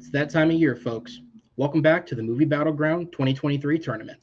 It's that time of year, folks. Welcome back to the Movie Battleground 2023 tournament.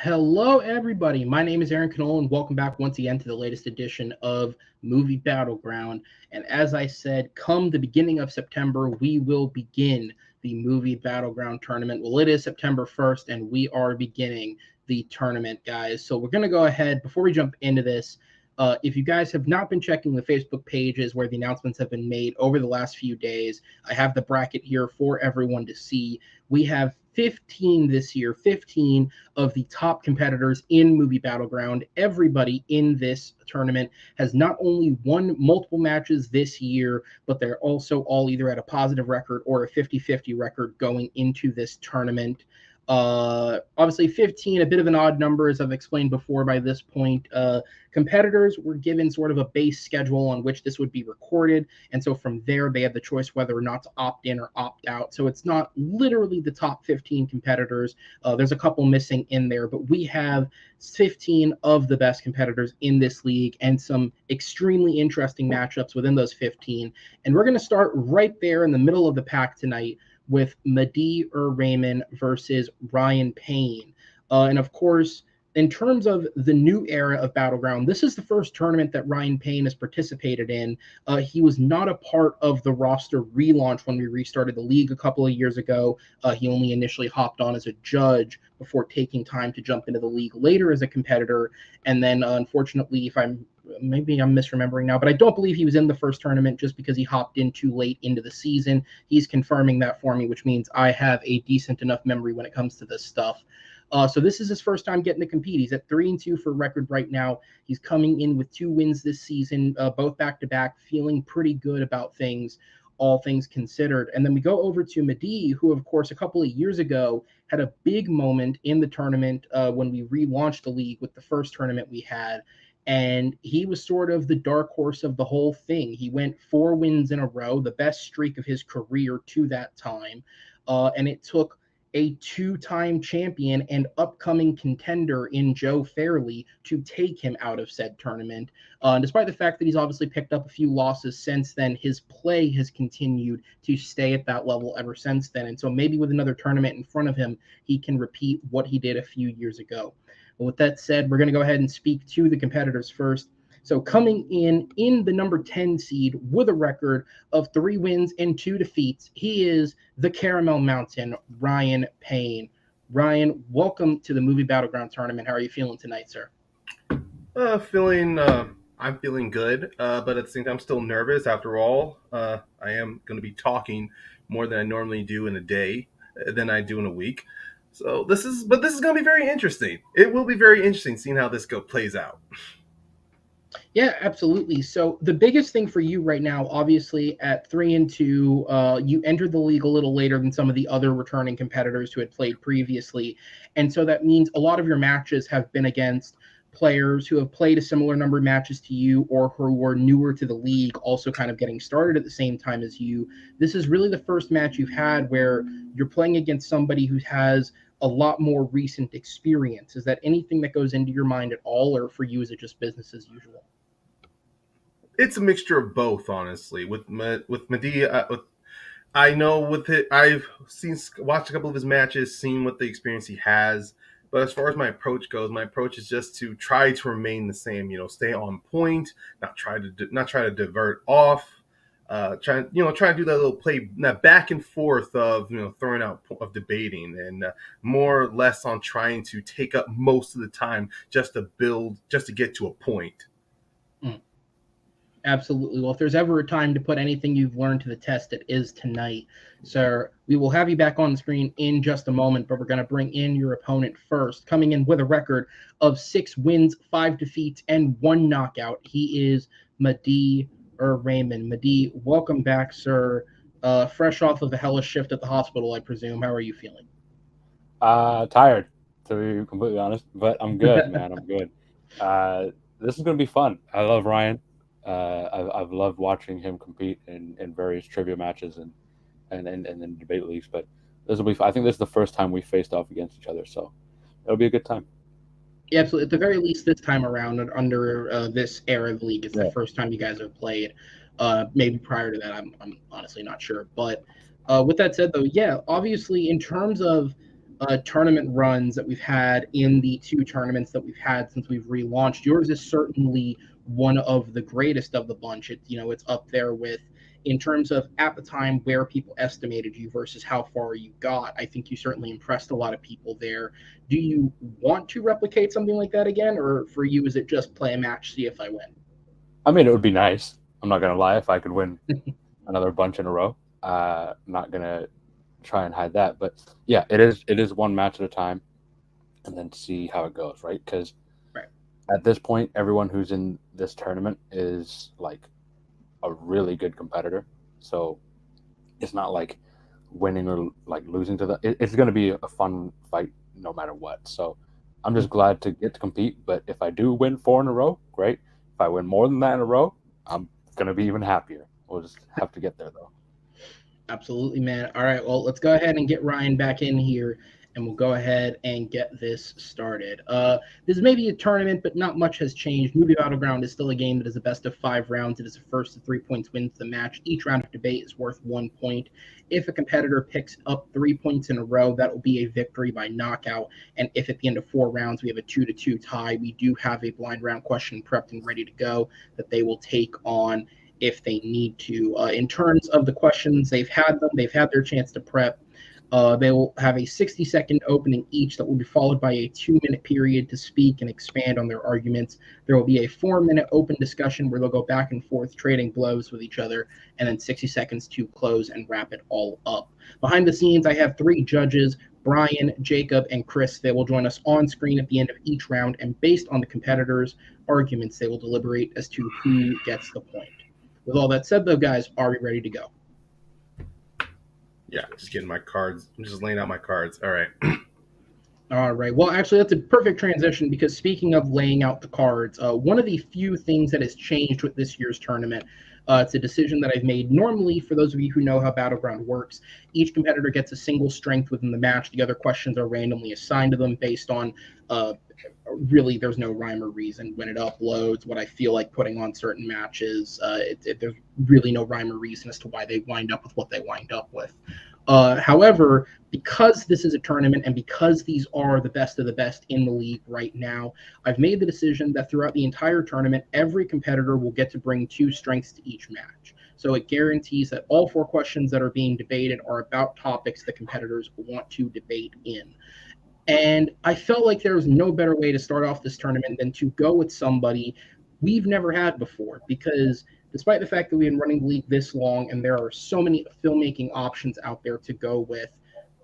Hello, everybody. My name is Aaron Canola, and welcome back once again to the latest edition of Movie Battleground. And as I said, come the beginning of September, we will begin the Movie Battleground tournament. Well, it is September 1st, and we are beginning the tournament, guys. So we're going to go ahead, before we jump into this, if you guys have not been checking the Facebook pages where the announcements have been made over the last few days, I have the bracket here for everyone to see. We have 15 this year, 15 of the top competitors in Movie Battleground. Everybody in this tournament has not only won multiple matches this year, but they're also all either at a positive record or a 50-50 record going into this tournament. Obviously 15, a bit of an odd number, as I've explained before by this point. Competitors were given sort of a base schedule on which this would be recorded, and so from there they had the choice whether or not to opt in or opt out. So it's not literally the top 15 competitors. There's a couple missing in there, but we have 15 of the best competitors in this league and some extremely interesting matchups within those 15. And we're going to start right there in the middle of the pack tonight with Madeeh or Rehman versus Ryan Payne. And of course, in terms of the new era of Battleground, this is the first tournament that Ryan Payne has participated in. He was not a part of the roster relaunch when we restarted the league a couple of years ago. He only initially hopped on as a judge before taking time to jump into the league later as a competitor. And then, unfortunately, maybe I'm misremembering now, but I don't believe he was in the first tournament just because he hopped in too late into the season. He's confirming that for me, which means I have a decent enough memory when it comes to this stuff. So this is his first time getting to compete. He's at 3-2 for record right now. He's coming in with 2 wins this season, both back-to-back, feeling pretty good about things, all things considered. And then we go over to Madeeh, who, of course, a couple of years ago had a big moment in the tournament when we relaunched the league with the first tournament we had. And he was sort of the dark horse of the whole thing. He went 4 wins in a row, the best streak of his career to that time. And it took a 2-time champion and upcoming contender in Joe Fairley to take him out of said tournament. Despite the fact that he's obviously picked up a few losses since then, his play has continued to stay at that level ever since then. And so maybe with another tournament in front of him, he can repeat what he did a few years ago. But with that said, we're going to go ahead and speak to the competitors first. So coming in the number 10 seed with a record of 3 wins and 2 defeats, he is the Caramel Mountain, Ryan Payne. Ryan, welcome to the Movie Battleground tournament. How are you feeling tonight, sir? I'm feeling good, but at the same time, I'm still nervous. After all, I am going to be talking more than I normally do in a day than I do in a week. So this is going to be very interesting. It will be very interesting seeing how this plays out. Yeah, absolutely. So the biggest thing for you right now, obviously at 3-2, you entered the league a little later than some of the other returning competitors who had played previously. And so that means a lot of your matches have been against players who have played a similar number of matches to you or who were newer to the league, also kind of getting started at the same time as you. This is really the first match you've had where you're playing against somebody who has a lot more recent experience. Is that anything that goes into your mind at all, or for you is it just business as usual? It's a mixture of both, honestly. With Madeeh, I know with it, watched a couple of his matches, seen what the experience he has. But as far as my approach goes, my approach is just to try to remain the same. Stay on point, not try to divert off. trying to do that little play, that back and forth of throwing out of debating, and more or less on trying to take up most of the time just to get to a point. Mm. Absolutely. Well, if there's ever a time to put anything you've learned to the test, it is tonight. Sir, we will have you back on the screen in just a moment, but we're going to bring in your opponent first. Coming in with a record of 6 wins, 5 defeats, and 1 knockout, he is Madeeh Rehman. Madeeh, welcome back, sir. Fresh off of a hellish shift at the hospital, I presume. How are you feeling? Tired, to be completely honest, but I'm good, man. I'm good. This is going to be fun. I love Ryan. I've loved watching him compete in various trivia matches and in debate leagues. But this will be. I think this is the first time we faced off against each other, so it'll be a good time. Yeah, absolutely. At the very least, this time around, under this era of the league, it's the first time you guys have played. Maybe prior to that, I'm honestly not sure. But with that said, though, yeah, obviously, in terms of tournament runs that we've had in the 2 tournaments that we've had since we've relaunched, yours is certainly one of the greatest of the bunch. It's up there with, in terms of at the time where people estimated you versus how far you got. I think you certainly impressed a lot of people there. Do you want to replicate something like that again, or for you is it just play a match, see if I win? I mean, it would be nice. I'm not gonna lie, if I could win another bunch in a row. I'm not gonna try and hide that, but yeah, it is one match at a time, and then see how it goes, right? Because at this point, everyone who's in this tournament is like a really good competitor, so it's not like winning or like losing to them. It's going to be a fun fight no matter what. So I'm just glad to get to compete. But if I do win 4 in a row, great. If I win more than that in a row, I'm going to be even happier. We'll just have to get there, though. Absolutely, man. All right, well, let's go ahead and get Ryan back in here, and we'll go ahead and get this started. This may be a tournament, but not much has changed. Movie Battleground is still a game that is a best of 5 rounds. It is a first to 3 points wins the match. Each round of debate is worth 1 point. If a competitor picks up 3 points in a row, that will be a victory by knockout. And if at the end of 4 rounds we have a 2-2 tie, we do have a blind round question prepped and ready to go that they will take on if they need to. In terms of the questions, they've had their chance to prep. They will have a 60-second opening each that will be followed by a 2-minute period to speak and expand on their arguments. There will be a 4-minute open discussion where they'll go back and forth trading blows with each other, and then 60 seconds to close and wrap it all up. Behind the scenes, I have 3 judges, Brian, Jacob, and Chris. They will join us on screen at the end of each round, and based on the competitors' arguments, they will deliberate as to who gets the point. With all that said, though, guys, are we ready to go? Yeah, just getting my cards. I'm just laying out my cards. All right. All right. Well, actually, that's a perfect transition because speaking of laying out the cards, one of the few things that has changed with this year's tournament, it's a decision that I've made. Normally, for those of you who know how Battleground works, each competitor gets a single strength within the match. The other questions are randomly assigned to them based on really there's no rhyme or reason when it uploads what I feel like putting on certain matches. There's really no rhyme or reason as to why they wind up with what they wind up with. However, because this is a tournament and because these are the best of the best in the league right now, I've made the decision that throughout the entire tournament, every competitor will get to bring 2 strengths to each match. So it guarantees that all 4 questions that are being debated are about topics the competitors want to debate in. And I felt like there was no better way to start off this tournament than to go with somebody we've never had before, because despite the fact that we've been running the league this long and there are so many filmmaking options out there to go with,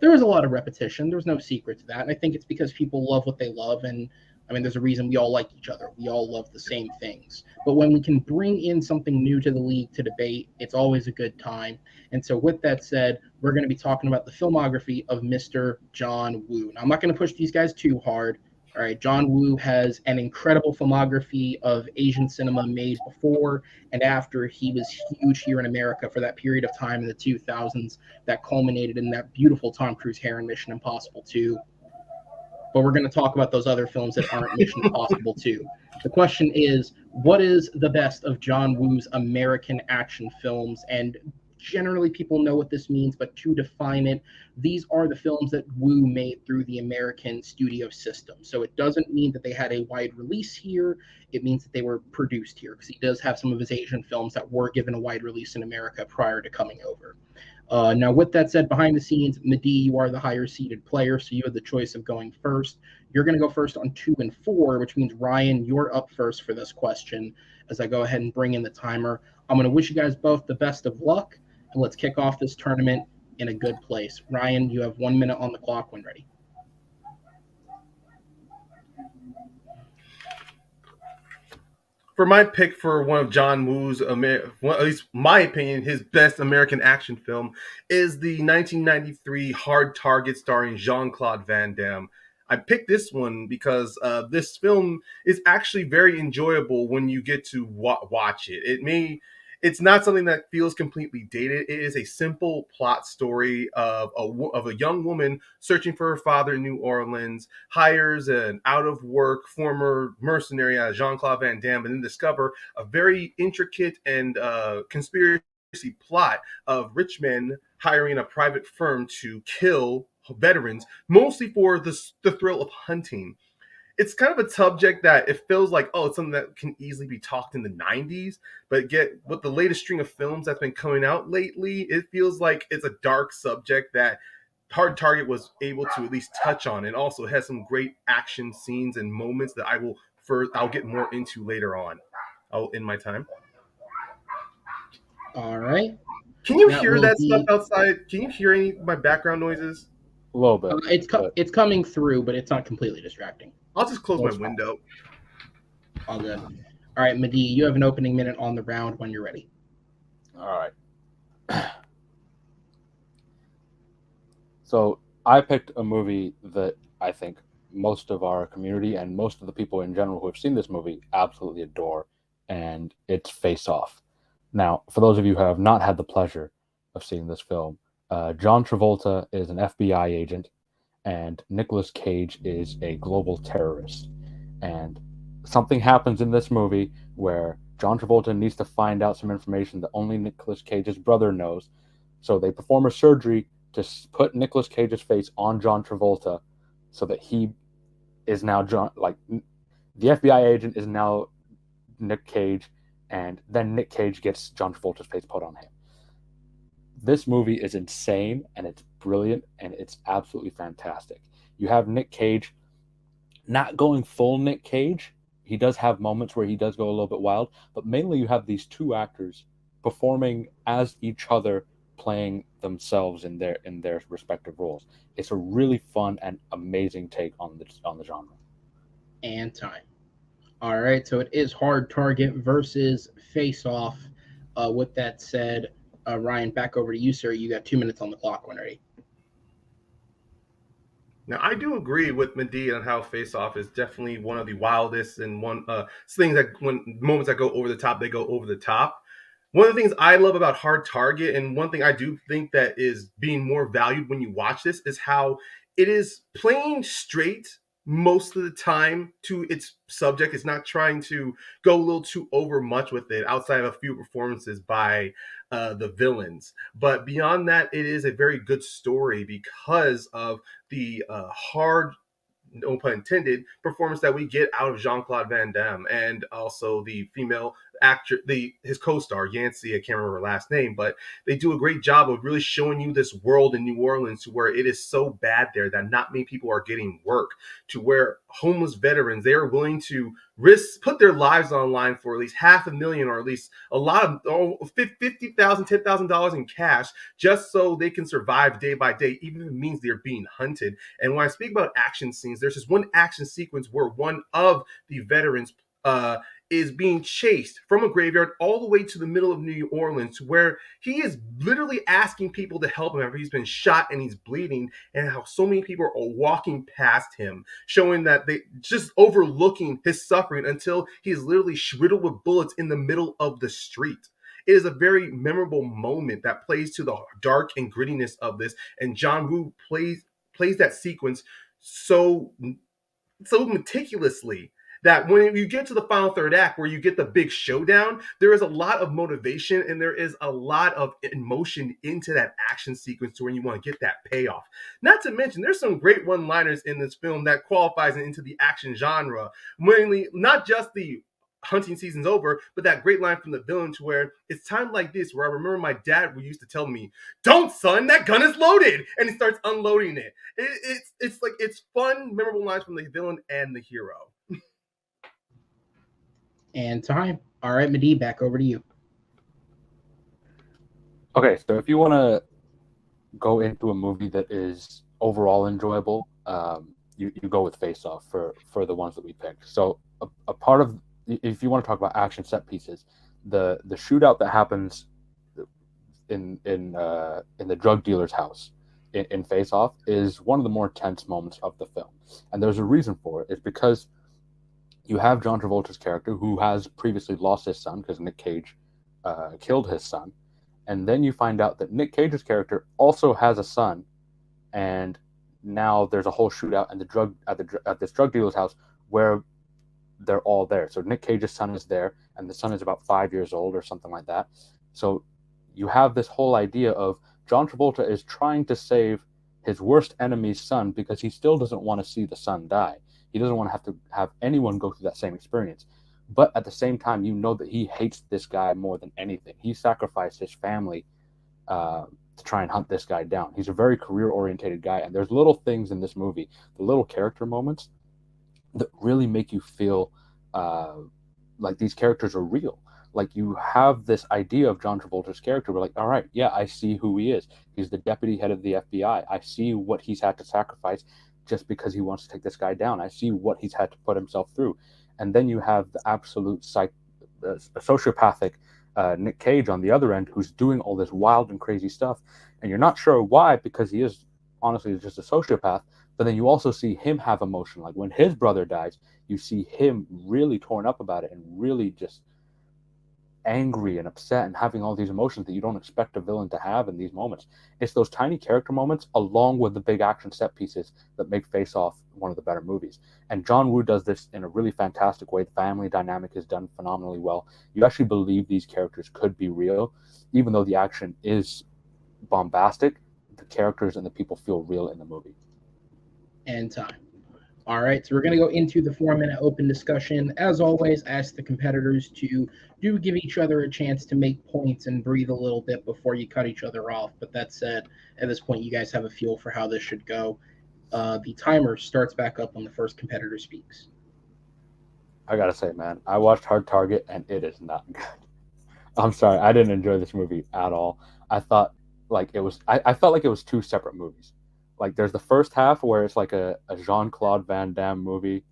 there was a lot of repetition. There's no secret to that. And I think it's because people love what they love. And I mean, there's a reason we all like each other. We all love the same things. But when we can bring in something new to the league to debate, it's always a good time. And so with that said, we're going to be talking about the filmography of Mr. John Woo. Now, I'm not going to push these guys too hard. All right, John Woo has an incredible filmography of Asian cinema made before and after he was huge here in America for that period of time in the 2000s that culminated in that beautiful Tom Cruise hair in Mission Impossible 2. But we're going to talk about those other films that aren't Mission Impossible 2. The question is, what is the best of John Woo's American action films? And generally people know what this means, but to define it, these are the films that Wu made through the American studio system. So it doesn't mean that they had a wide release here. It means that they were produced here, because he does have some of his Asian films that were given a wide release in America prior to coming over. Now, with that said, behind the scenes, Madeeh, you are the higher seeded player, so you have the choice of going first. You're going to go first on 2 and 4, which means, Ryan, you're up first for this question as I go ahead and bring in the timer. I'm going to wish you guys both the best of luck, and let's kick off this tournament in a good place. Ryan, you have 1 minute on the clock when ready. For my pick for one of John Woo's, at least my opinion, his best American action film is the 1993 Hard Target starring Jean-Claude Van Damme. I picked this one because this film is actually very enjoyable when you get to watch it. It's not something that feels completely dated. It is a simple plot story of a young woman searching for her father in New Orleans, hires an out-of-work former mercenary, Jean-Claude Van Damme, and then discover a very intricate and conspiracy plot of rich men hiring a private firm to kill veterans, mostly for the thrill of hunting. It's kind of a subject that it feels like, oh, it's something that can easily be talked in the 90s, but with the latest string of films that's been coming out lately, it feels like it's a dark subject that Hard Target was able to at least touch on, and also has some great action scenes and moments that I'll get more into later on. I'll end my time. All right. Can you hear that stuff outside? Can you hear any of my background noises? A little bit. It's coming through, but it's not completely distracting. I'll just close my window. All good. All right, Madeeh, you have an opening minute on the round when you're ready. All right. So I picked a movie that I think most of our community and most of the people in general who have seen this movie absolutely adore, and it's Face Off. Now, for those of you who have not had the pleasure of seeing this film, John Travolta is an FBI agent, and Nicolas Cage is a global terrorist. And something happens in this movie where John Travolta needs to find out some information that only Nicolas Cage's brother knows. So they perform a surgery to put Nicolas Cage's face on John Travolta so that he is now the FBI agent is now Nick Cage, and then Nick Cage gets John Travolta's face put on him. This movie is insane, and it's brilliant, and it's absolutely fantastic. You have Nick Cage not going full Nick Cage. He does have moments where he does go a little bit wild, but mainly you have these two actors performing as each other, playing themselves in their respective roles. It's a really fun and amazing take on the genre. And time. All right, so it is Hard Target versus Face Off. With that said, Ryan, back over to you, sir. You got 2 minutes on the clock when ready. Now, I do agree with Madeeh on how Face Off is definitely one of the wildest and things that when moments that go over the top, they go over the top. One of the things I love about Hard Target, and one thing I do think that is being more valued when you watch this, is how it is playing straight most of the time to its subject. It's not trying to go a little too over much with it outside of a few performances by the villains. But beyond that, it is a very good story because of the hard, no pun intended, performance that we get out of Jean-Claude Van Damme, and also the female actor, his co-star Yancey. I can't remember her last name, but they do a great job of really showing you this world in New Orleans, to where it is so bad there that not many people are getting work, to where homeless veterans, they are willing to put their lives on line for at least $500,000, or at least a lot of $50,000, $10,000 in cash, just so they can survive day by day, even if it means they're being hunted. And when I speak about action scenes, there's this one action sequence where one of the veterans is being chased from a graveyard all the way to the middle of New Orleans, where he is literally asking people to help him after he's been shot and he's bleeding, and how so many people are walking past him, showing that they just overlooking his suffering until he's literally riddled with bullets in the middle of the street. It is a very memorable moment that plays to the dark and grittiness of this, and John Woo plays that sequence so meticulously that when you get to the final third act where you get the big showdown, there is a lot of motivation and there is a lot of emotion into that action sequence to when you want to get that payoff. Not to mention, there's some great one-liners in this film that qualifies it into the action genre. Mainly, not just the hunting season's over, but that great line from the villain to where it's time like this where I remember my dad used to tell me, "Don't, son, that gun is loaded," and he starts unloading it. It's like it's fun, memorable lines from the villain and the hero. And time. All right, Madeeh, back over to you. Okay, so if you want to go into a movie that is overall enjoyable, you go with Face Off for the ones that we picked. So a part of, if you want to talk about action set pieces, the shootout that happens in the drug dealer's house in Face Off is one of the more tense moments of the film, and there's a reason for it. It's because you have John Travolta's character who has previously lost his son because Nick Cage killed his son, and then you find out that Nick Cage's character also has a son, and now there's a whole shootout at this drug dealer's house where they're all there. So Nick Cage's son is there, and the son is about 5 years old or something like that. So you have this whole idea of John Travolta is trying to save his worst enemy's son because he still doesn't want to see the son die. He doesn't want to have anyone go through that same experience. But at the same time, you know that he hates this guy more than anything. He sacrificed his family to try and hunt this guy down. He's a very career-oriented guy, and there's little things in this movie, the little character moments, that really make you feel like these characters are real. Like, you have this idea of John Travolta's character. We're like, all right, yeah, I see who he is. He's the deputy head of the FBI. I see what he's had to sacrifice just because he wants to take this guy down. I see what he's had to put himself through. And then you have the absolute sociopathic Nick Cage on the other end, who's doing all this wild and crazy stuff. And you're not sure why, because he is honestly just a sociopath. But then you also see him have emotion. Like when his brother dies, you see him really torn up about it and really just angry and upset and having all these emotions that you don't expect a villain to have in these moments. It's those tiny character moments along with the big action set pieces that make Face Off one of the better movies. And John Woo does this in a really fantastic way. The family dynamic is done phenomenally well. You actually believe these characters could be real, even though the action is bombastic. The characters and the people feel real in the movie. And time. All right, so we're going to go into the 4-minute open discussion. As always, ask the competitors to give each other a chance to make points and breathe a little bit before you cut each other off. But that said, at this point, you guys have a feel for how this should go. The timer starts back up when the first competitor speaks. I got to say, man, I watched Hard Target, and it is not good. I'm sorry, I didn't enjoy this movie at all. I thought like it was, I felt like it was two separate movies. Like there's the first half where it's like a Jean-Claude Van Damme movie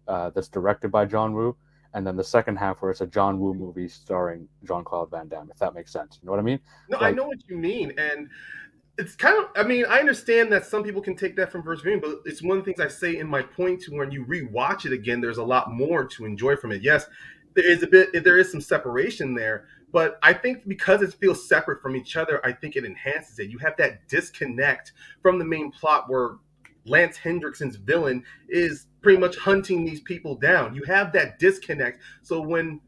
that's directed by John Woo, and then the second half where it's a John Woo movie starring Jean-Claude Van Damme, if that makes sense. You know what I mean? No, Like, I know what you mean, and it's kind of. I mean, I understand that some people can take that from first viewing, but it's one of the things I say in my point to when you rewatch it again. There's a lot more to enjoy from it. Yes, there is some separation there, but I think because it feels separate from each other, I think it enhances it. You have that disconnect from the main plot where Lance Hendrickson's villain is pretty much hunting these people down. You have that disconnect. So when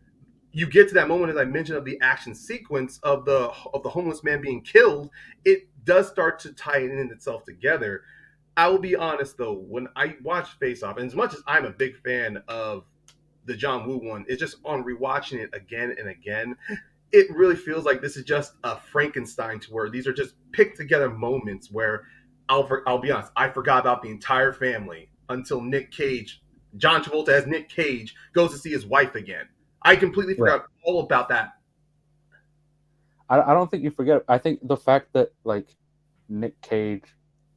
you get to that moment, as I mentioned, of the action sequence of the homeless man being killed, it does start to tie it in itself together. I will be honest though, when I watch Face Off, and as much as I'm a big fan of the John Woo one, it's just on rewatching it again and again, it really feels like this is just a Frankenstein to where these are just picked together moments where I'll be honest, I forgot about the entire family until Nick Cage, John Travolta as Nick Cage, goes to see his wife again. I completely forgot all about that. I don't think you forget. I think the fact that like Nick Cage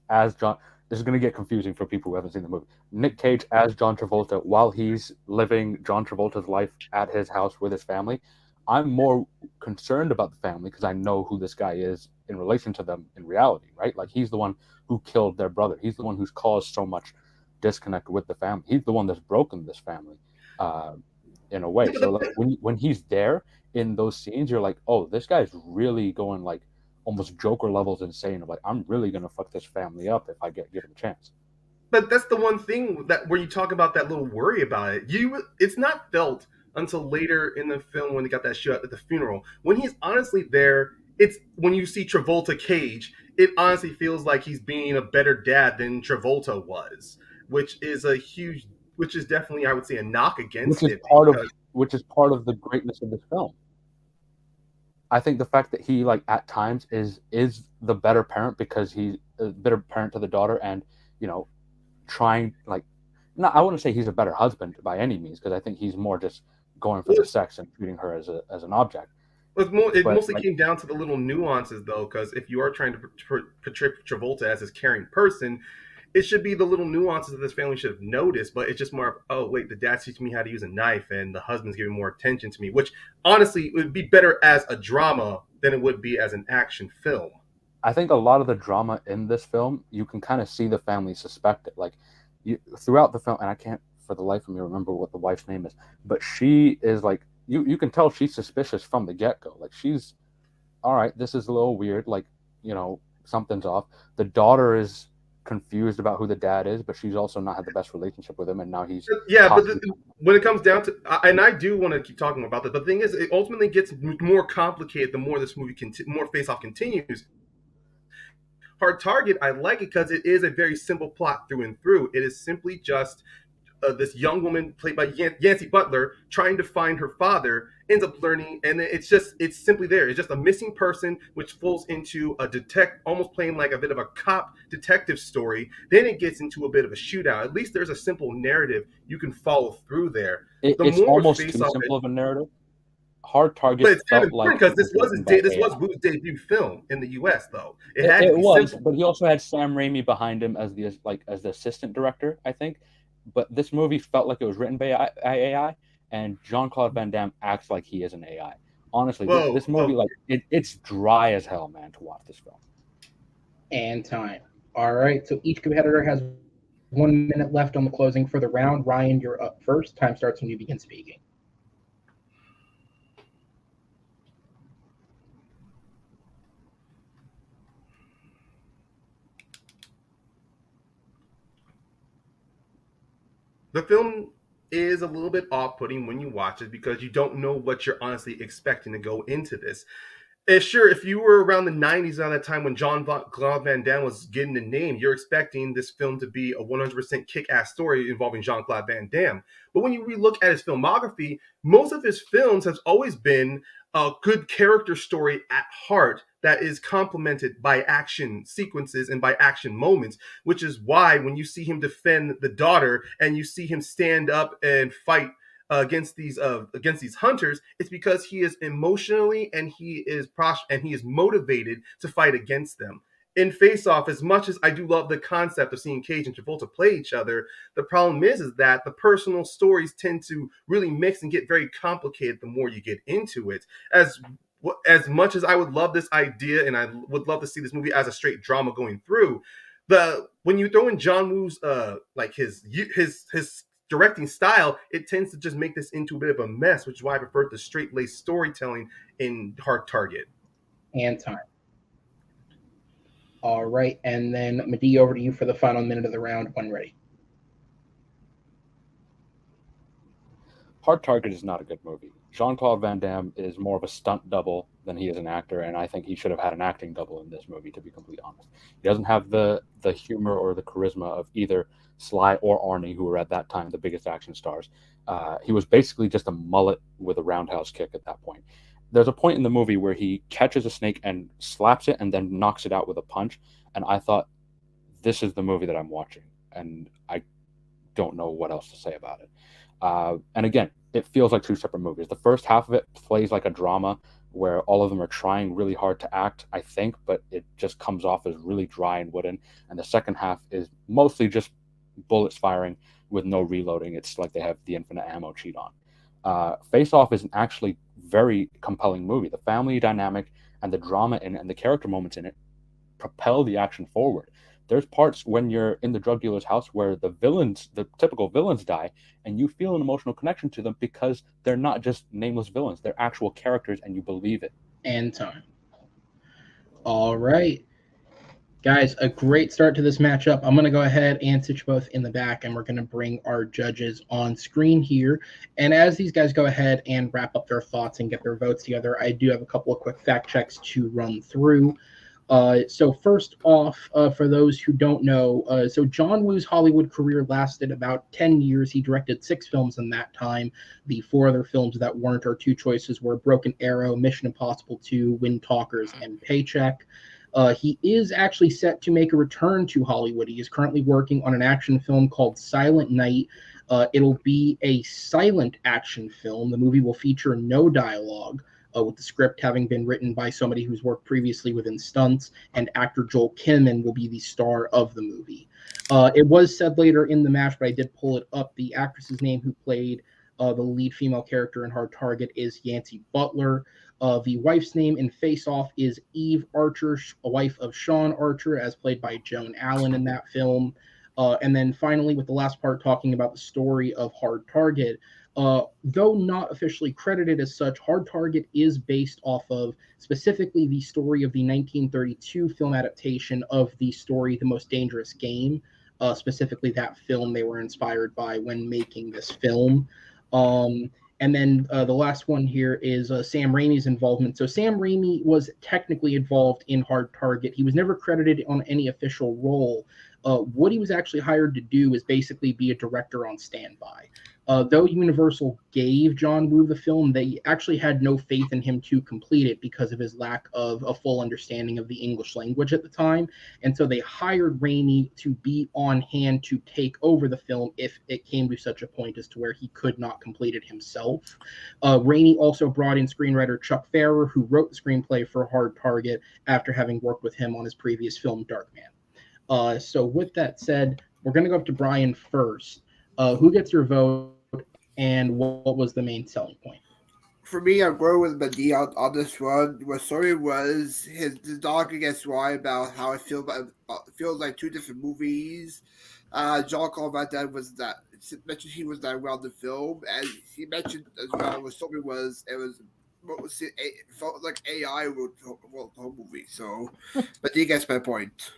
as John, this is going to get confusing for people who haven't seen the movie. Nick Cage as John Travolta while he's living John Travolta's life at his house with his family. I'm more concerned about the family because I know who this guy is in relation to them in reality, right? Like he's the one who killed their brother. He's the one who's caused so much disconnect with the family. He's the one that's broken this family in a way. So like, when he's there in those scenes, you're like, oh, this guy's really going like almost Joker levels insane of like, I'm really going to fuck this family up if I get given a chance. But that's the one thing that where you talk about that little worry about it. It's not felt until later in the film when they got that shot at the funeral. When he's honestly there, it's when you see Travolta Cage, it honestly feels like he's being a better dad than Travolta was, which is a huge, which is definitely I would say a knock which against is it part of because the greatness of this film. I think the fact that he like at times is the better parent because he's a better parent to the daughter, and you know trying like no, I wouldn't say he's a better husband by any means because I think he's more just going for well, the sex and treating her as an object. it But mostly like came down to the little nuances though, because if you are trying to portray Travolta as this caring person, it should be the little nuances that this family should have noticed, but it's just more of, oh wait, the dad's teaching me how to use a knife and the husband's giving more attention to me, which honestly would be better as a drama than it would be as an action film. I think a lot of the drama in this film, you can kind of see the family suspect it. Like throughout the film, and I can't for the life of me remember what the wife's name is, but she is like you can tell she's suspicious from the get go. Like she's all right, this is a little weird. Like something's off. The daughter is confused about who the dad is, but she's also not had the best relationship with him, and now he's Yeah, but possibly. when it comes down to, and I do want to keep talking about that, but the thing is, it ultimately gets more complicated the more this movie, more Face Off continues. Hard Target, I like it because it is a very simple plot through and through. It is simply just this young woman played by Yancy Butler trying to find her father, ends up learning, and it's simply there. It's just a missing person, which falls into a almost playing like a bit of a cop detective story. Then it gets into a bit of a shootout. At least there's a simple narrative you can follow through there. The It's more almost Face too Off, simple of a narrative. Hard but Target it's kind of felt like important it because was written by this was AI. Wu's debut film in the U.S. Though it It, had to it be was, simple. but he also had Sam Raimi behind him as the assistant director, I think. But this movie felt like it was written by AI, and Jean Claude Van Damme acts like he is an AI. Honestly, Whoa, this movie oh, like it's dry as hell, man, to watch this film. And time. All right. So each competitor has 1 minute left on the closing for the round. Ryan, you're up first. Time starts when you begin speaking. the film is a little bit off-putting when you watch it because you don't know what you're honestly expecting to go into this. Sure, if you were around the 90s around that time when Claude Van Damme was getting the name, you're expecting this film to be a 100% kick-ass story involving Jean-Claude Van Damme. But when you relook at his filmography, most of his films has always been a good character story at heart that is complemented by action sequences and by action moments, which is why when you see him defend the daughter and you see him stand up and fight against these hunters, it's because he is emotionally and he is motivated to fight against them. In Face Off, as much as I do love the concept of seeing Cage and Travolta play each other, the problem is that the personal stories tend to really mix and get very complicated the more you get into it. As much as I would love this idea and I would love to see this movie as a straight drama going through, the when you throw in John Woo's like his directing style, it tends to just make this into a bit of a mess, which is why I prefer the straight-laced storytelling in Hard Target. And time. All right. And then Madeeh, over to you for the final minute of the round when ready. Hard Target is not a good movie. Jean Claude Van Damme is more of a stunt double than he is an actor, and I think he should have had an acting double in this movie, to be completely honest. He doesn't have the humor or the charisma of either Sly or Arnie, who were at that time the biggest action stars. He was basically just a mullet with a roundhouse kick at that point. There's a point in the movie where he catches a snake and slaps it and then knocks it out with a punch, and I thought, this is the movie that I'm watching, and I don't know what else to say about it. And again, it feels like two separate movies. The first half of it plays like a drama where all of them are trying really hard to act, I think, but it just comes off as really dry and wooden. And the second half is mostly just bullets firing with no reloading. It's like they have the infinite ammo cheat on. Face Off is an actually very compelling movie. The family dynamic and the drama in it and the character moments in it propel the action forward. There's parts when you're in the drug dealer's house where the typical villains die, and you feel an emotional connection to them because they're not just nameless villains. They're actual characters, and you believe it. And time. All right. Guys, a great start to this matchup. I'm going to go ahead and sit you both in the back, and we're going to bring our judges on screen here. And as these guys go ahead and wrap up their thoughts and get their votes together, I do have a couple of quick fact checks to run through. So first off, for those who don't know, so John Woo's Hollywood career lasted about 10 years. He directed 6 films in that time. The 4 other films that weren't our 2 choices were Broken Arrow, Mission Impossible 2, Wind Talkers, and Paycheck. He is actually set to make a return to Hollywood. He is currently working on an action film called Silent Night. It'll be a silent action film. The movie will feature no dialogue, with the script having been written by somebody who's worked previously within stunts, and actor Joel Kinnaman will be the star of the movie. It was said later in the match, but I did pull it up. The actress's name who played the lead female character in Hard Target is Yancey Butler. The wife's name in Face Off is Eve Archer, a wife of Sean Archer, as played by Joan Allen in that film. And then finally, with the last part talking about the story of Hard Target, though not officially credited as such, Hard Target is based off of specifically the story of the 1932 film adaptation of the story The Most Dangerous Game, specifically that film they were inspired by when making this film. And then the last one here is Sam Raimi's involvement. So Sam Raimi was technically involved in Hard Target. He was never credited on any official role. What he was actually hired to do is basically be a director on standby. Though Universal gave John Woo the film, they actually had no faith in him to complete it because of his lack of a full understanding of the English language at the time. And so they hired Raimi to be on hand to take over the film if it came to such a point as to where he could not complete it himself. Raimi also brought in screenwriter Chuck Farrer, who wrote the screenplay for Hard Target after having worked with him on his previous film, Darkman. So with that said, we're going to go up to Brian first. Who gets your vote, and what was the main selling point? For me, I'm going with Madeeh on this one. The story was his dog against Ryan about how it feels like 2 different movies. John called about that mentioned he was not around the film, and he mentioned as well the story was it felt like AI wrote the whole movie. So, Madeeh gets my point.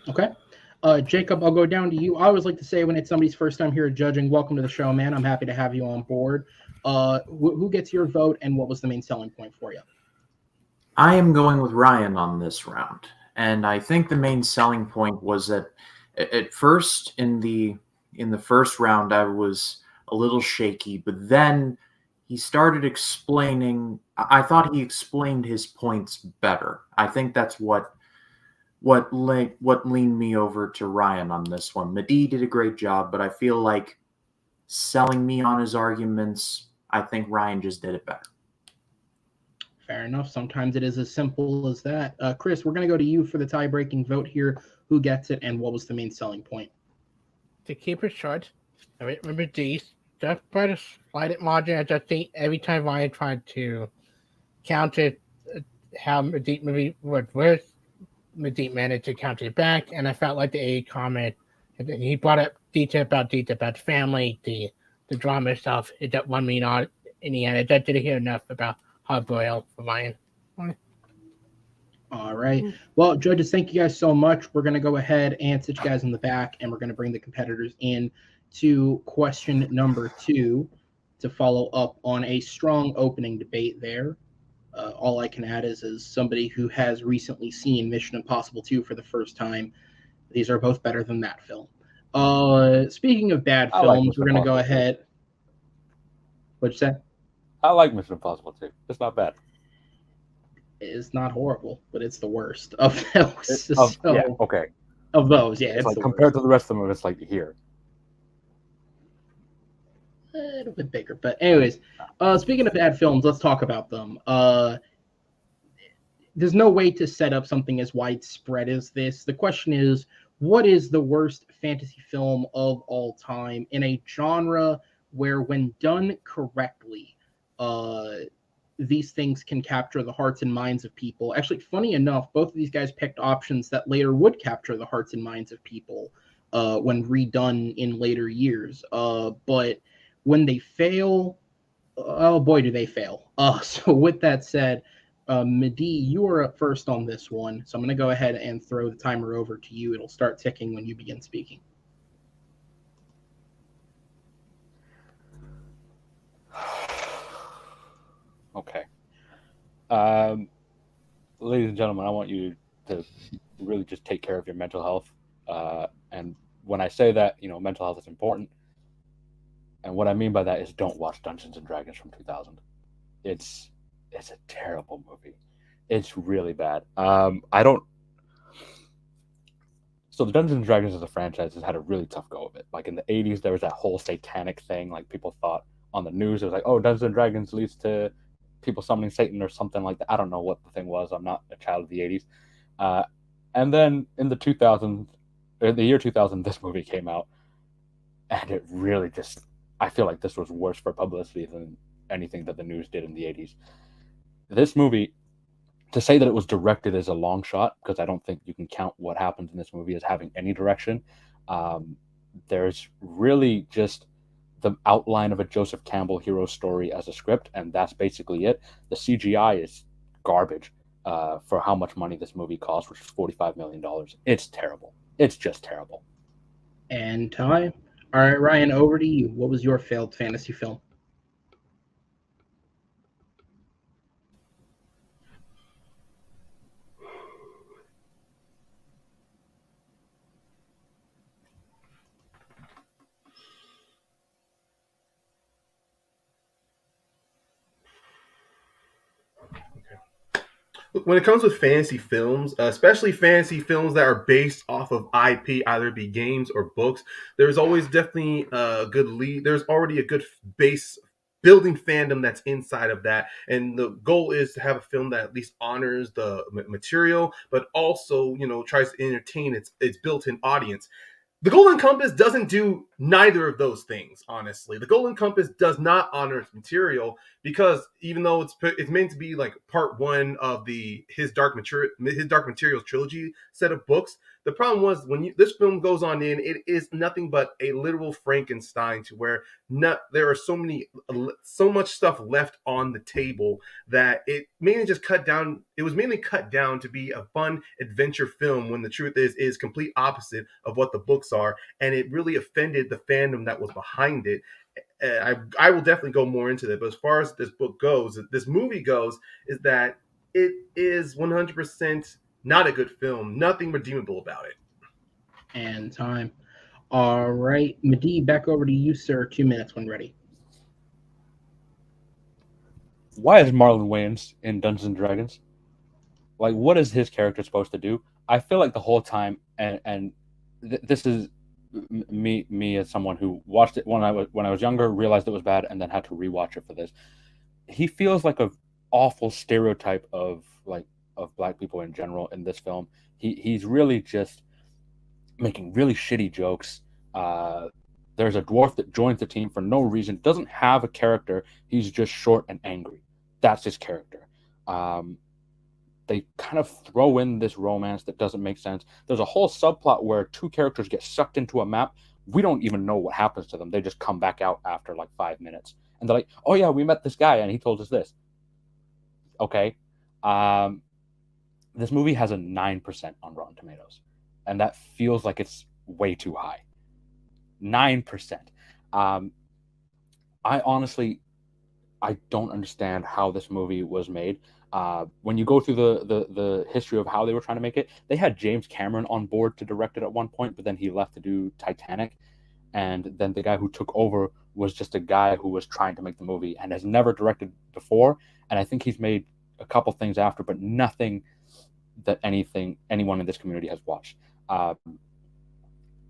Okay. Jacob, I'll go down to you. I always like to say when it's somebody's first time here judging, welcome to the show, man. I'm happy to have you on board. Who gets your vote, and what was the main selling point for you? I am going with Ryan on this round. And I think the main selling point was that at first in the first round, I was a little shaky, but then he started explaining. I thought he explained his points better. I think that's what leaned me over to Ryan on this one. Madeeh did a great job, but I feel like selling me on his arguments, I think Ryan just did it better. Fair enough. Sometimes it is as simple as that. Chris, we're going to go to you for the tie-breaking vote here. Who gets it, and what was the main selling point? To keep it short, I remember these just by the slight margin. I just think every time Ryan tried to counter how Madeeh movie would work, Madeeh managed to counter it back, and I felt like the A comment, he brought up detail about the family, the drama stuff. It just won me on in the end. I just didn't hear enough about Hard Boiled for Ryan. All right. Well, judges, thank you guys so much. We're going to go ahead and sit you guys in the back, and we're going to bring the competitors in to question number 2 to follow up on a strong opening debate there. All I can add is, as somebody who has recently seen Mission Impossible 2 for the first time, these are both better than that film. Speaking of bad films, we're going to go ahead. What'd you say? I like Mission Impossible 2. It's not bad. It's not horrible, but it's the worst of those. Yeah, okay. Of those, yeah. It's like compared to the rest of them, it's like here. A little bit bigger, but anyways, speaking of bad films, let's talk about them. There's no way to set up something as widespread as this. The question is, what is the worst fantasy film of all time in a genre where, when done correctly, these things can capture the hearts and minds of people? Actually, funny enough, both of these guys picked options that later would capture the hearts and minds of people when redone in later years. But when they fail, oh boy, do they fail. So with that said, Madeeh, you are up first on this one, so I'm going to go ahead and throw the timer over to you. It'll start ticking when you begin speaking. Okay. Ladies and gentlemen, I want you to really just take care of your mental health. And when I say that, mental health is important. And what I mean by that is don't watch Dungeons and Dragons from 2000. It's a terrible movie. It's really bad. I don't. So the Dungeons and Dragons as a franchise has had a really tough go of it. Like in the 80s, there was that whole satanic thing. Like people thought on the news, it was like, oh, Dungeons and Dragons leads to people summoning Satan or something like that. I don't know what the thing was. I'm not a child of the 80s. And then in the 2000s, or the year 2000, this movie came out. And it really just, I feel like this was worse for publicity than anything that the news did in the 80s. This movie, to say that it was directed is a long shot, because I don't think you can count what happens in this movie as having any direction. There's really just the outline of a Joseph Campbell hero story as a script, and that's basically it. The CGI is garbage for how much money this movie cost, which is $45 million. It's terrible. It's just terrible. And time. All right, Ryan, over to you. What was your failed fantasy film? When it comes with fantasy films, especially fantasy films that are based off of IP, either be games or books, there's always definitely a good lead. There's already a good base building fandom that's inside of that, and the goal is to have a film that at least honors the material, but also tries to entertain its built-in audience. The Golden Compass doesn't do neither of those things, honestly. The Golden Compass does not honor its material, because even though it's meant to be like part one of his Dark Materials trilogy set of books, the problem was when this film goes on in, it is nothing but a literal Frankenstein, to where there are so much stuff left on the table that it mainly just cut down. It was mainly cut down to be a fun adventure film, when the truth is complete opposite of what the books are, and it really offended the fandom that was behind it. I will definitely go more into that, but as far as this movie goes, is that it is 100% not a good film. Nothing redeemable about it. And time. All right, Madeeh, back over to you, sir. 2 minutes when ready. Why is Marlon Wayans in Dungeons and Dragons? Like, what is his character supposed to do? I feel like the whole time, and this is me as someone who watched it when I was younger, realized it was bad, and then had to rewatch it for this. He feels like an awful stereotype of black people in general in this film. He's really just making really shitty jokes. There's a dwarf that joins the team for no reason, doesn't have a character. He's just short and angry. That's his character. They kind of throw in this romance that doesn't make sense. There's a whole subplot where two characters get sucked into a map. We don't even know what happens to them. They just come back out after like 5 minutes. And they're like, oh yeah, we met this guy and he told us this. Okay. This movie has a 9% on Rotten Tomatoes. And that feels like it's way too high. 9%. I don't understand how this movie was made. When you go through the history of how they were trying to make it, they had James Cameron on board to direct it at one point, but then he left to do Titanic. And then the guy who took over was just a guy who was trying to make the movie and has never directed before. And I think he's made a couple things after, but nothing that anyone in this community has watched.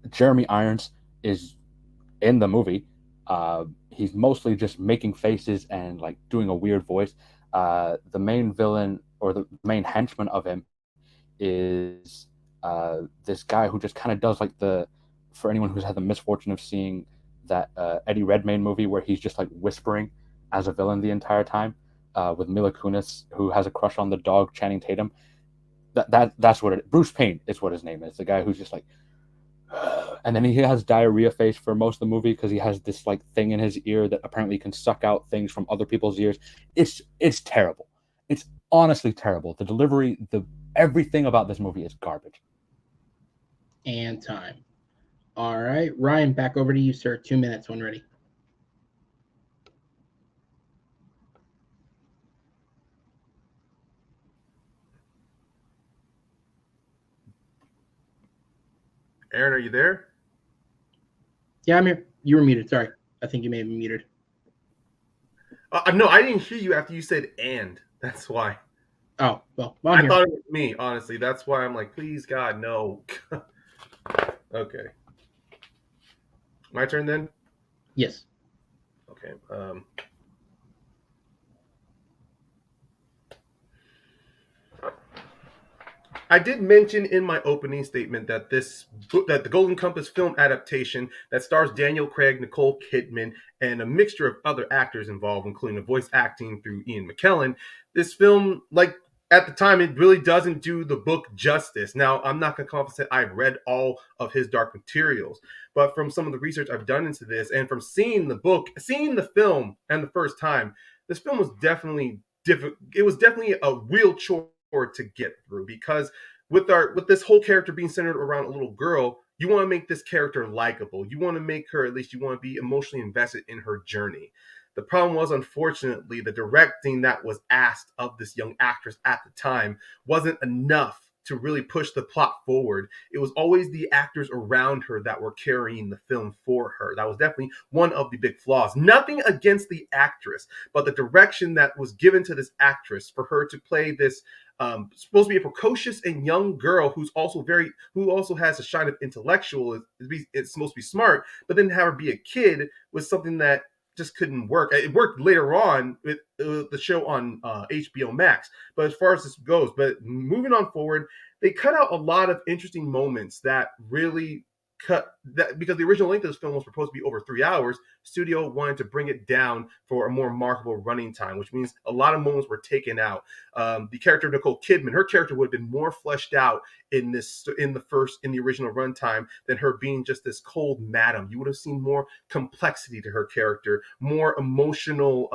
Jeremy Irons is in the movie. He's mostly just making faces and like doing a weird voice. The main villain, or the main henchman of him, is this guy who just kind of does like for anyone who's had the misfortune of seeing that Eddie Redmayne movie where he's just like whispering as a villain the entire time, with Mila Kunis, who has a crush on the dog Channing Tatum. That's what Bruce Payne is what his name is. The guy who's just like, and then he has diarrhea face for most of the movie because he has this like thing in his ear that apparently can suck out things from other people's ears. It's terrible. It's honestly terrible. The delivery, everything about this movie is garbage. And time. All right, Ryan, back over to you, sir. 2 minutes when ready. Aaron, are you there? Yeah, I'm here. You were muted. Sorry. I think you may have been muted. No, I didn't hear you after you said "and." That's why. Oh, well, I'm I here. thought it was me, honestly. That's why I'm like, please, God, no. Okay. My turn then? Yes. Okay. I did mention in my opening statement that that the Golden Compass film adaptation that stars Daniel Craig, Nicole Kidman, and a mixture of other actors involved, including the voice acting through Ian McKellen. This film, like at the time, it really doesn't do the book justice. Now, I'm not going to confess that I've read all of his Dark Materials, but from some of the research I've done into this, and from seeing the film, and the first time, this film was definitely difficult. It was definitely a real chore to get through, because with this whole character being centered around a little girl, you want to make this character likable. You want to make her, at least you want to be emotionally invested in her journey. The problem was, unfortunately, the directing that was asked of this young actress at the time wasn't enough to really push the plot forward. It was always the actors around her that were carrying the film for her. That was definitely one of the big flaws. Nothing against the actress, but the direction that was given to this actress for her to play this supposed to be a precocious and young girl who also has a shine of intellectual. It's supposed to be smart, but then have her be a kid was something that just couldn't work. It worked later on with the show on HBO Max, but as far as this goes, but moving on forward, they cut out a lot of interesting moments that really cut that, because the original length of this film was supposed to be over 3 hours. Studio wanted to bring it down for a more marketable running time, which means a lot of moments were taken out. The character of Nicole Kidman, her character would have been more fleshed out in the original runtime than her being just this cold madam. You would have seen more complexity to her character, more emotional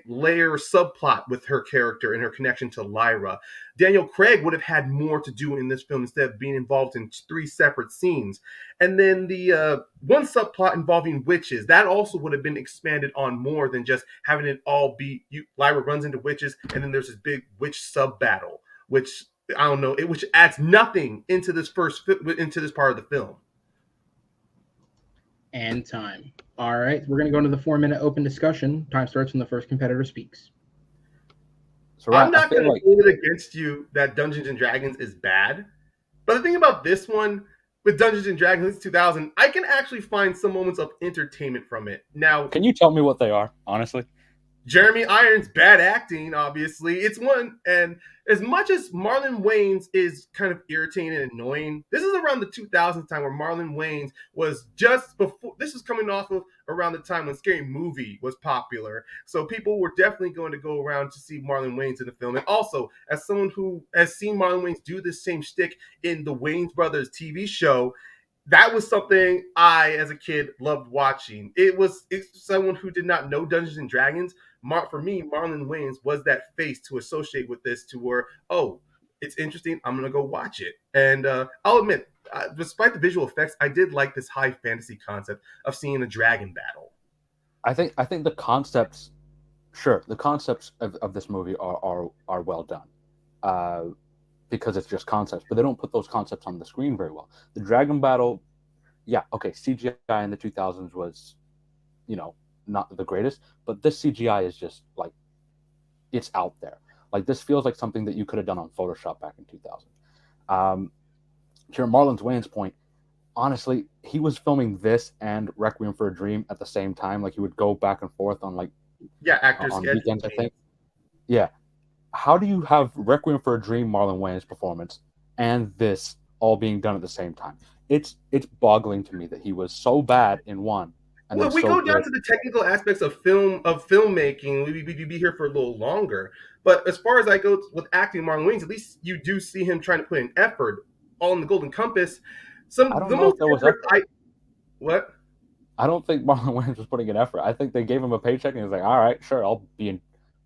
layer subplot with her character and her connection to Lyra. Daniel Craig would have had more to do in this film instead of being involved in 3 separate scenes. And then the one subplot involving witches, that also would have been expanded on more than just having it all be Lyra runs into witches and then there's this big witch sub battle, which I don't know, which adds nothing into this part of the film. And time. All right, we're going to go into the 4-minute open discussion. Time starts when the first competitor speaks. So I'm not going to hold it against you that Dungeons and Dragons is bad, but the thing about this one with Dungeons and Dragons 2000, I can actually find some moments of entertainment from it. Now, can you tell me what they are, honestly? Jeremy Irons' bad acting, obviously. It's one, and as much as Marlon Wayans is kind of irritating and annoying, this is around the 2000s time where Marlon Wayans was just before, this was coming off of around the time when Scary Movie was popular. So people were definitely going to go around to see Marlon Wayans in the film. And also, as someone who has seen Marlon Wayans do this same shtick in the Wayans Brothers TV show, that was something I, as a kid, loved watching. It's someone who did not know Dungeons and Dragons. For me, Marlon Wayans was that face to associate with this, to where, oh, it's interesting, I'm going to go watch it. And I'll admit, despite the visual effects, I did like this high fantasy concept of seeing a dragon battle. I think the concepts, the concepts of this movie are well done. Because it's just concepts, but they don't put those concepts on the screen very well. The dragon battle, yeah, okay, CGI in the 2000s was, not the greatest, but this CGI is just like, it's out there. Like, this feels like something that you could have done on Photoshop back in 2000. To Marlon Wayans' point, honestly, he was filming this and Requiem for a Dream at the same time. Like, he would go back and forth on actors on weekends, I think. Yeah. How do you have Requiem for a Dream, Marlon Wayans' performance, and this all being done at the same time? It's boggling to me that he was so bad in one. And well, we go down to the technical aspects of filmmaking. We'd be here for a little longer. But as far as I go with acting, Marlon Wayans, at least you do see him trying to put in effort. All in the Golden Compass. I don't know if there was effort. What? I don't think Marlon Wayans was putting in effort. I think they gave him a paycheck and he was like, all right, sure, I'll be in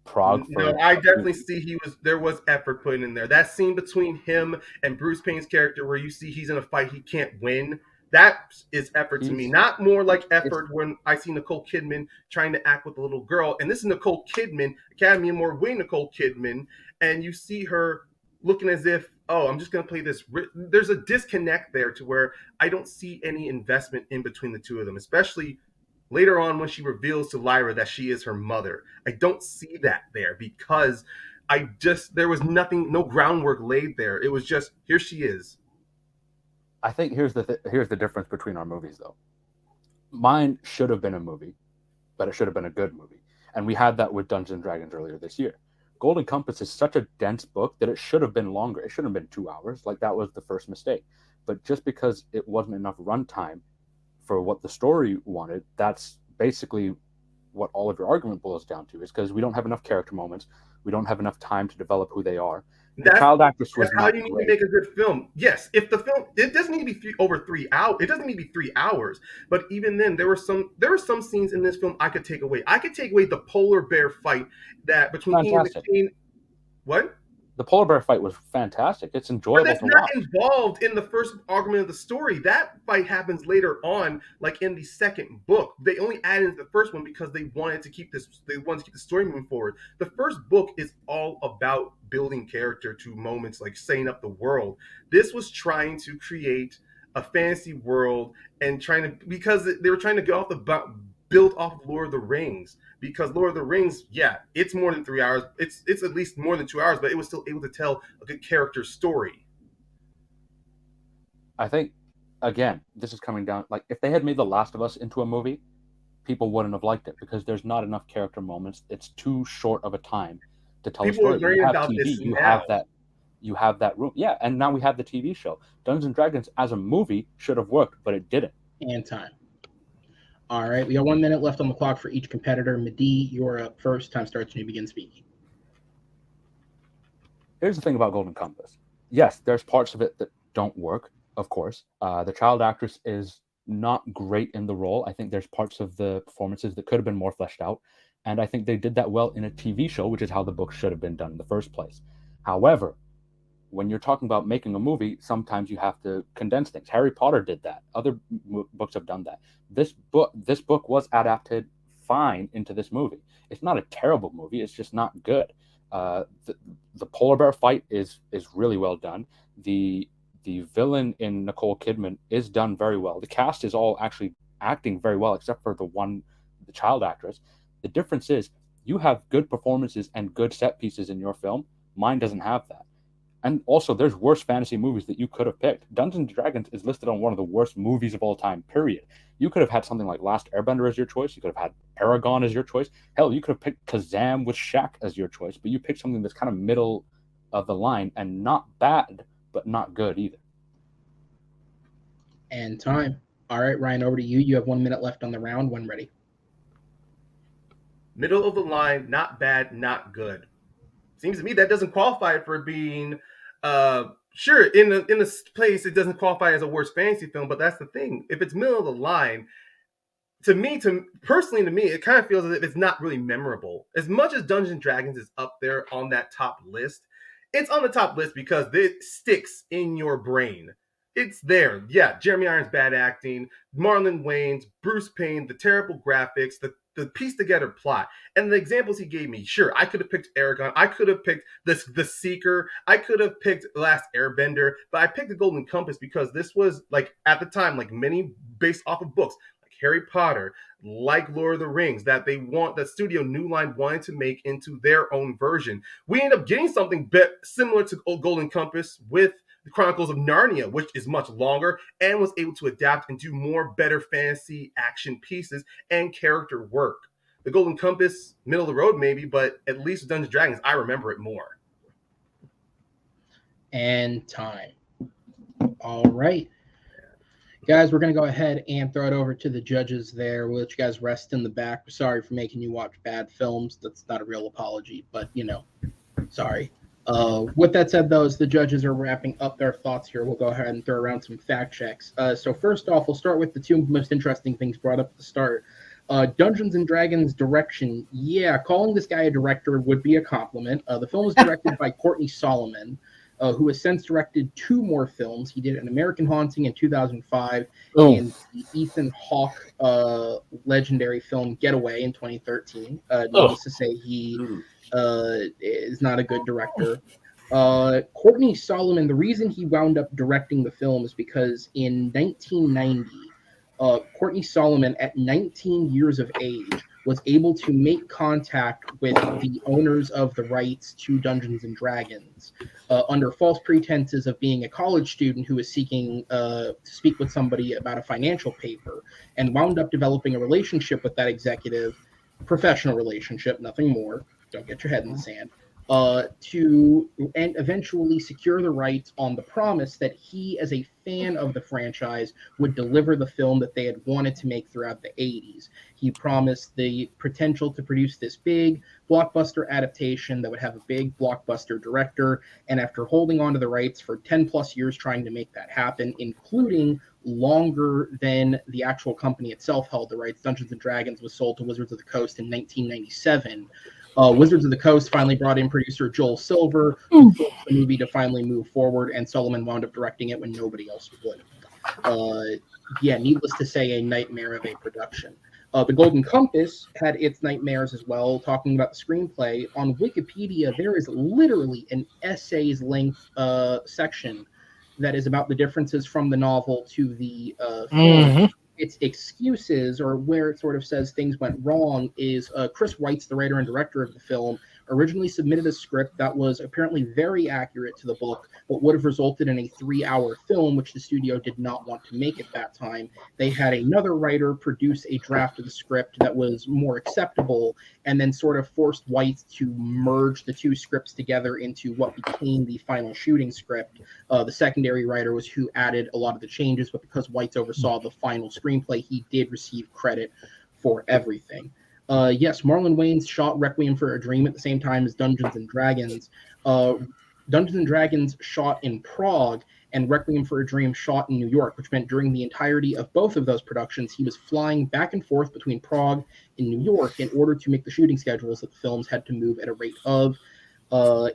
Prague for. No, I definitely see there was effort put in there. That scene between him and Bruce Payne's character, where you see he's in a fight he can't win, that is effort to me. Not more like effort when I see Nicole Kidman trying to act with a little girl, and this is Nicole Kidman, Academy Award winning Nicole Kidman, and you see her looking as if, oh, I'm just going to play this. There's a disconnect there to where I don't see any investment in between the two of them, especially later on when she reveals to Lyra that she is her mother. I don't see that there because there was nothing, no groundwork laid there. It was just, here she is. I think here's the difference between our movies, though. Mine should have been a movie, but it should have been a good movie. And we had that with Dungeons & Dragons earlier this year. Golden Compass is such a dense book that it should have been longer. It shouldn't have been 2 hours. Like, that was the first mistake. But just because it wasn't enough runtime for what the story wanted, that's basically what all of your argument boils down to, is because we don't have enough character moments. We don't have enough time to develop who they are. The child actress was how you need to make a good film. Yes, if the film, it doesn't need to be over 3 hours. It doesn't need to be 3 hours. But even then, there were some scenes in this film I could take away. I could take away the polar bear fight that between Ian McShane. What? The polar bear fight was fantastic. It's enjoyable. But that's not involved in the first argument of the story. That fight happens later on, like in the second book. They only added into the first one because they wanted to keep the story moving forward. The first book is all about building character to moments like setting up the world. This was trying to create a fantasy world and because they were trying to get build off of Lord of the Rings. Because Lord of the Rings, yeah, it's more than 3 hours. It's at least more than 2 hours, but it was still able to tell a good character story. I think, again, this is coming down, like, if they had made The Last of Us into a movie, people wouldn't have liked it because there's not enough character moments. It's too short of a time to tell a story. You have TV, you have that room. Yeah, and now we have the TV show. Dungeons & Dragons as a movie should have worked, but it didn't. And time. All right, we got 1 minute left on the clock for each competitor. Madeeh, you're up first. Time starts when you begin speaking. Here's the thing about Golden Compass. Yes, there's parts of it that don't work, of course. The child actress is not great in the role. I think there's parts of the performances that could have been more fleshed out. And I think they did that well in a TV show, which is how the book should have been done in the first place. However, when you're talking about making a movie, sometimes you have to condense things. Harry Potter did that. Other books have done that. This book was adapted fine into this movie. It's not a terrible movie. It's just not good. The polar bear fight is really well done. The villain in Nicole Kidman is done very well. The cast is all actually acting very well, except for the child actress. The difference is you have good performances and good set pieces in your film. Mine doesn't have that. And also, there's worse fantasy movies that you could have picked. Dungeons & Dragons is listed on one of the worst movies of all time, period. You could have had something like Last Airbender as your choice. You could have had Aragon as your choice. Hell, you could have picked Kazam with Shaq as your choice. But you picked something that's kind of middle of the line and not bad, but not good either. And time. All right, Ryan, over to you. You have 1 minute left on the round. When ready. Middle of the line, not bad, not good. Seems to me that doesn't qualify for being... sure, in the place, it doesn't qualify as a worst fantasy film, but that's the thing. If it's middle of the line, personally, it kind of feels as if it's not really memorable. As much as Dungeons & Dragons is up there on that top list, it's on the top list because it sticks in your brain. It's there. Yeah, Jeremy Irons' bad acting, Marlon Wayans, Bruce Payne, the terrible graphics, the piece together plot, and the examples he gave me. Sure, I could have picked Aragon, I could have picked the Seeker, I could have picked Last Airbender, but I picked the Golden Compass because this was, like, at the time, like many based off of books, like Harry Potter, like Lord of the Rings, that Studio New Line wanted to make into their own version. We ended up getting something similar to Golden Compass with the Chronicles of Narnia, which is much longer and was able to adapt and do more better fantasy action pieces and character work. The Golden Compass, middle of the road maybe, but at least Dungeons & Dragons, I remember it more. And time. All right. Guys, we're going to go ahead and throw it over to the judges there. We'll let you guys rest in the back. Sorry for making you watch bad films. That's not a real apology, but, sorry. With that said, though, as the judges are wrapping up their thoughts here, we'll go ahead and throw around some fact checks. So first off, we'll start with the two most interesting things brought up at the start. Dungeons and Dragons direction. Yeah, calling this guy a director would be a compliment. The film was directed by Courtney Solomon, who has since directed 2 more films. He did An American Haunting in 2005 and the Ethan Hawke legendary film Getaway in 2013. Needless to say, he is not a good director. Courtney Solomon, the reason he wound up directing the film is because in 1990, Courtney Solomon, at 19 years of age, was able to make contact with the owners of the rights to Dungeons and Dragons under false pretenses of being a college student who was seeking to speak with somebody about a financial paper, and wound up developing a relationship with that executive, professional relationship, nothing more. Don't get your head in the sand. To and eventually secure the rights on the promise that he, as a fan of the franchise, would deliver the film that they had wanted to make throughout the 80s. He promised the potential to produce this big blockbuster adaptation that would have a big blockbuster director, and after holding on to the rights for 10 plus years trying to make that happen, including longer than the actual company itself held the rights, Dungeons and Dragons was sold to Wizards of the Coast in 1997. Wizards of the Coast finally brought in producer Joel Silver, who forced the movie to finally move forward, and Solomon wound up directing it when nobody else would. Needless to say, a nightmare of a production. The Golden Compass had its nightmares as well, talking about the screenplay. On Wikipedia, there is literally an essays length section that is about the differences from the novel to the film. Its excuses, or where it sort of says things went wrong, is Chris Weitz, the writer and director of the film, originally submitted a script that was apparently very accurate to the book, but would have resulted in a 3-hour film, which the studio did not want to make at that time. They had another writer produce a draft of the script that was more acceptable, and then sort of forced Weitz to merge the 2 scripts together into what became the final shooting script. The secondary writer was who added a lot of the changes, but because Weitz oversaw the final screenplay, he did receive credit for everything. Yes, Marlon Wayans shot Requiem for a Dream at the same time as Dungeons and Dragons. Dungeons and Dragons shot in Prague, and Requiem for a Dream shot in New York, which meant during the entirety of both of those productions, he was flying back and forth between Prague and New York in order to make the shooting schedules that the films had to move at a rate of.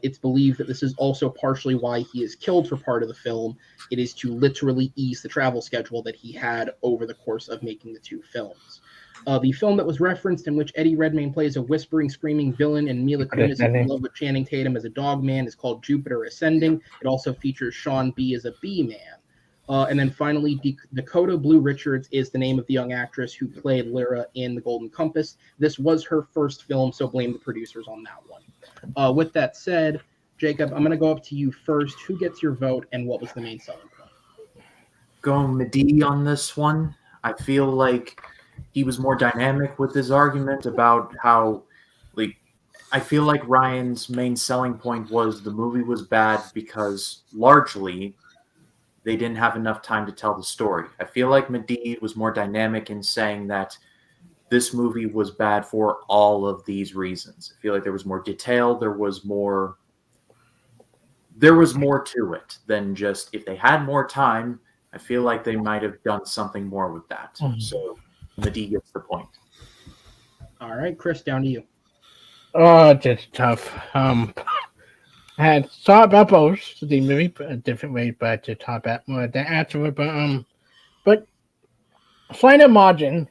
It's believed that this is also partially why he is killed for part of the film. It is to literally ease the travel schedule that he had over the course of making the 2 films. The film that was referenced, in which Eddie Redmayne plays a whispering, screaming villain and Mila Kunis is in love with Channing Tatum as a dog man, is called Jupiter Ascending. It also features Sean B. as a bee man. And then finally, Dakota Blue Richards is the name of the young actress who played Lyra in The Golden Compass. This was her first film, so blame the producers on that one. With that said, Jacob, I'm going to go up to you first. Who gets your vote, and what was the main selling point? Going Madeeh on this one. I feel like he was more dynamic with his argument about how, I feel like Ryan's main selling point was the movie was bad because largely they didn't have enough time to tell the story. I feel like Madeeh was more dynamic in saying that this movie was bad for all of these reasons. I feel like there was more detail, there was more to it than just, if they had more time, I feel like they might have done something more with that. So Madeeh gets the point. All right, Chris, down to you. Oh, just tough. I had thought about both the movie a different way, but to talk about more the afterward. But final margin,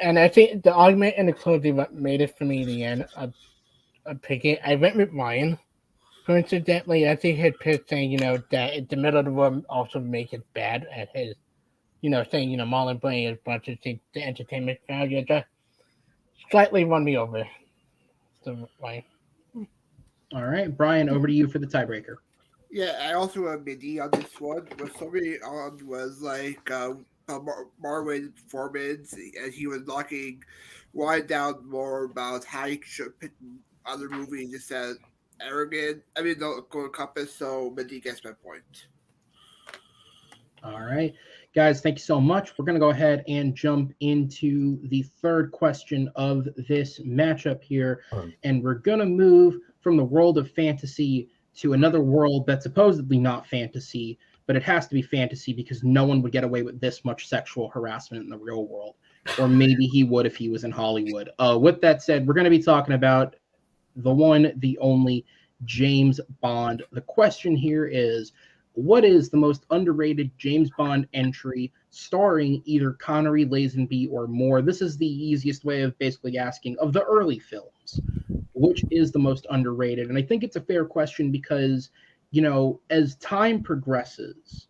and I think the argument and the closing what made it for me in the end. Picking, I went with Ryan. Coincidentally, I think his pitch saying, that in the middle of the room also make it bad at his, saying, Marlon Brando is much as the entertainment value just slightly won me over. So, Ryan. All right, Brian, over to you for the tiebreaker. Yeah, I also have Madeeh on this one. What somebody on was like Marlon's performance, and he was knocking Ryan down more about how he should pick other movies just as arrogant. I mean, no, Golden Compass. So Madeeh gets my point. All right, guys, thank you so much. We're going to go ahead and jump into the third question of this matchup here, and we're going to move from the world of fantasy to another world that's supposedly not fantasy, but it has to be fantasy because no one would get away with this much sexual harassment in the real world. or maybe he would if he was in Hollywood. With that said, we're going to be talking about the one, the only James Bond. The question here is, what is the most underrated James Bond entry starring either Connery, Lazenby, or more? This is the easiest way of basically asking of the early films, which is the most underrated? And I think it's a fair question because, as time progresses,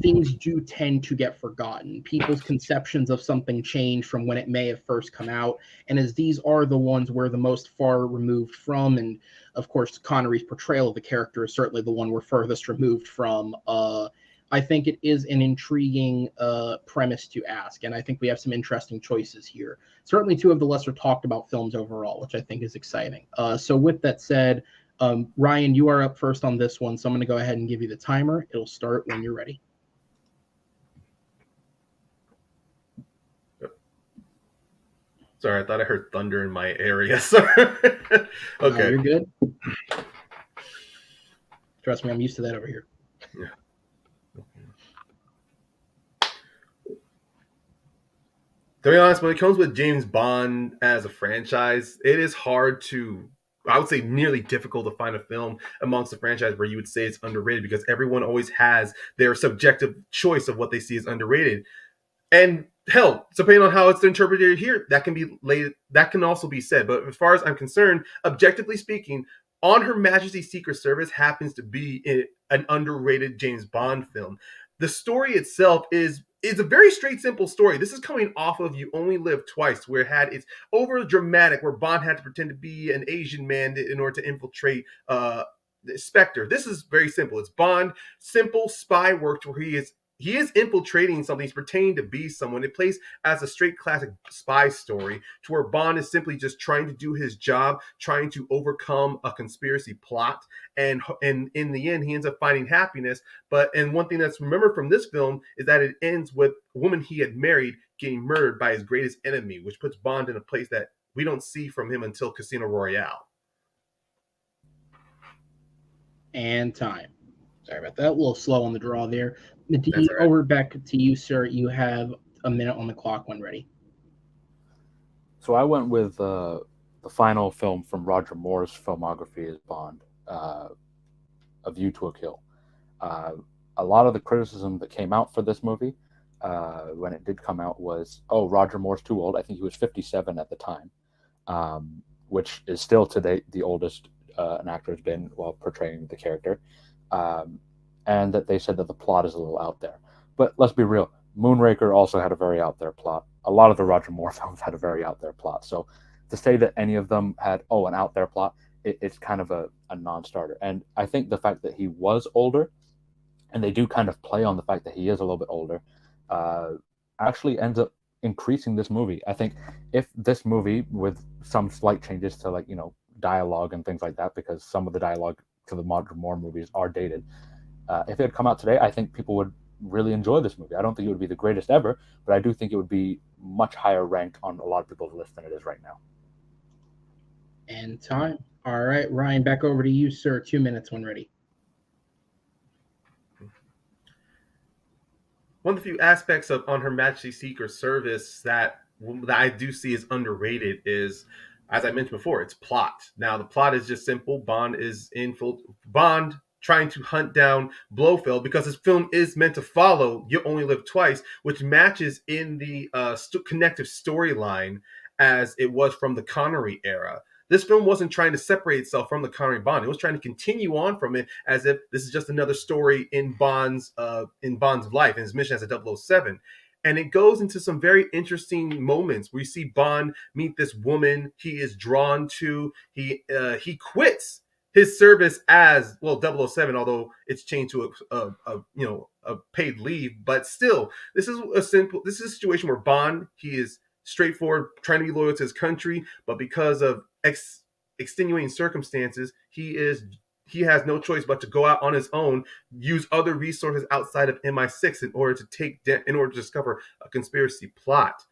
things do tend to get forgotten. People's conceptions of something change from when it may have first come out. And as these are the ones we're the most far removed from, and of course, Connery's portrayal of the character is certainly the one we're furthest removed from, I think it is an intriguing premise to ask. And I think we have some interesting choices here. Certainly two of the lesser talked about films overall, which I think is exciting. So with that said, Ryan, you are up first on this one. So I'm going to go ahead and give you the timer. It'll start when you're ready. Sorry, I thought I heard thunder in my area. Sorry. Okay. You're good. Trust me, I'm used to that over here. Yeah. To be honest, when it comes with James Bond as a franchise, it is hard to, I would say nearly difficult to find a film amongst the franchise where you would say it's underrated, because everyone always has their subjective choice of what they see as underrated. And hell, depending on how it's interpreted here, that can also be said. But as far as I'm concerned, objectively speaking, On Her Majesty's Secret Service happens to be an underrated James Bond film. The story itself is a very straight, simple story. This is coming off of You Only Live Twice, where it's over dramatic, where Bond had to pretend to be an Asian man in order to infiltrate Spectre. This is very simple. It's Bond, simple spy work where he is infiltrating something. He's pretending to be someone. It plays as a straight classic spy story, to where Bond is simply just trying to do his job, trying to overcome a conspiracy plot. And in the end, he ends up finding happiness. And one thing that's remembered from this film is that it ends with a woman he had married getting murdered by his greatest enemy, which puts Bond in a place that we don't see from him until Casino Royale. And time. Sorry about that. A little slow on the draw there. Madeeh, That's all right. over back to you, sir. You have a minute on the clock when ready. So I went with the final film from Roger Moore's filmography as Bond, A View to a Kill. A lot of the criticism that came out for this movie when it did come out was, Roger Moore's too old. I think he was 57 at the time, which is still today the oldest an actor has been while portraying the character. And that they said that the plot is a little out there. But let's be real, Moonraker also had a very out there plot. A lot of the Roger Moore films had a very out there plot. So to say that any of them had, an out there plot, it's kind of a non-starter. And I think the fact that he was older, and they do kind of play on the fact that he is a little bit older, actually ends up increasing this movie. I think if this movie, with some slight changes to dialogue and things like that, because some of the dialogue to the Roger Moore movies are dated, if it had come out today, I think people would really enjoy this movie. I don't think it would be the greatest ever, but I do think it would be much higher ranked on a lot of people's list than it is right now. And time. All right, Ryan, back over to you, sir. 2 minutes when ready. One of the few aspects of On Her Majesty's Secret Service that I do see as underrated is, as I mentioned before, it's plot. Now, the plot is just simple. Bond trying to hunt down Blofeld, because this film is meant to follow You Only Live Twice, which matches in the connective storyline as it was from the Connery era. This film wasn't trying to separate itself from the Connery Bond. It was trying to continue on from it as if this is just another story in Bond's life and his mission as a 007. And it goes into some very interesting moments where you see Bond meet this woman he is drawn to. He quits his service as 007, although it's changed to a paid leave. But still, this is a situation where Bond, he is straightforward, trying to be loyal to his country, but because of extenuating circumstances, he has no choice but to go out on his own, use other resources outside of MI6 in order to discover a conspiracy plot.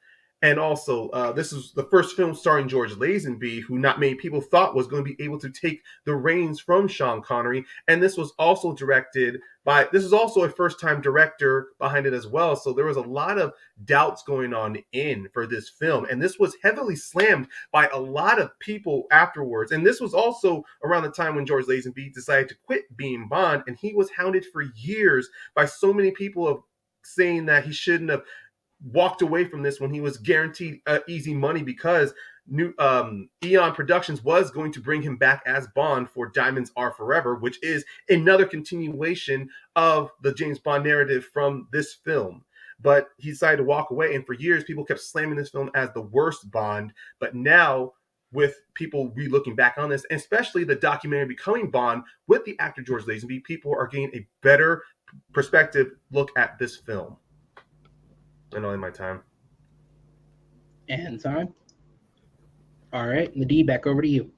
And also, this is the first film starring George Lazenby, who not many people thought was going to be able to take the reins from Sean Connery. And this was also directed by, this is also a first-time director behind it as well. So there was a lot of doubts going on for this film. And this was heavily slammed by a lot of people afterwards. And this was also around the time when George Lazenby decided to quit being Bond. And he was hounded for years by so many people of saying that he shouldn't have walked away from this when he was guaranteed easy money, because Eon Productions was going to bring him back as Bond for Diamonds Are Forever, which is another continuation of the James Bond narrative from this film. But he decided to walk away, and for years people kept slamming this film as the worst Bond. But now, with people re-looking back on this, and especially the documentary Becoming Bond with the actor George Lazenby, people are getting a better perspective look at this film. And only my time. And time. All right, Madeeh, back over to you.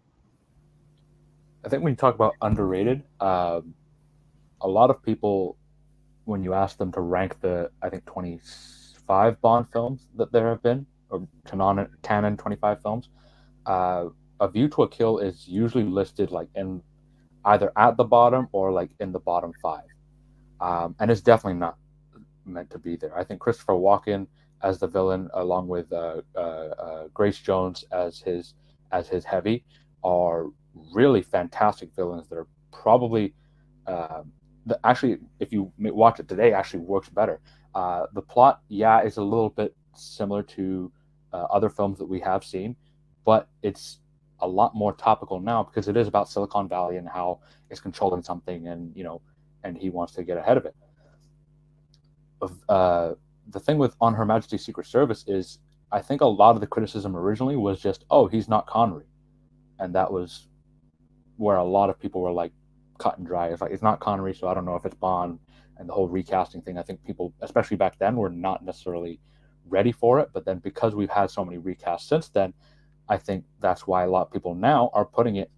I think when you talk about underrated, a lot of people, when you ask them to rank the, I think, 25 Bond films that there have been, or canon 25 films, A View to a Kill is usually listed like in either at the bottom or like in the bottom 5. And it's definitely not meant to be there. I think Christopher Walken as the villain, along with Grace Jones as his heavy, are really fantastic villains that are probably actually, if you watch it today, actually works better. The plot, is a little bit similar to other films that we have seen, but it's a lot more topical now because it is about Silicon Valley and how it's controlling something, and and he wants to get ahead of it. The thing with On Her Majesty's Secret Service is, I think a lot of the criticism originally was just, oh, he's not Connery, and that was where a lot of people were like cut and dry. It's like, it's not Connery, so I don't know if it's Bond. And the whole recasting thing, I think people, especially back then, were not necessarily ready for it. But then because we've had so many recasts since then, I think that's why a lot of people now are putting it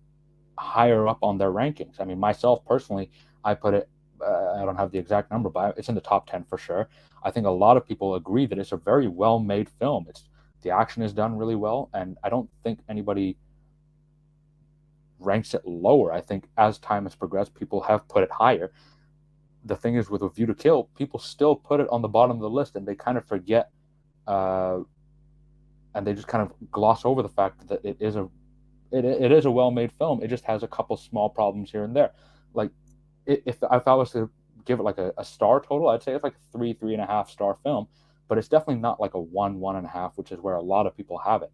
higher up on their rankings. I mean, myself personally, I put it, I don't have the exact number, but it's in the top 10 for sure. I think a lot of people agree that it's a very well-made film. The action is done really well, and I don't think anybody ranks it lower. I think as time has progressed, people have put it higher. The thing is, with A View to Kill, people still put it on the bottom of the list, and they kind of forget, and they just kind of gloss over the fact that it is a well-made film. It just has a couple small problems here and there. Like, if I was to give it like a star total, I'd say it's like a 3.5 star film, but it's definitely not like a 1.5, which is where a lot of people have it.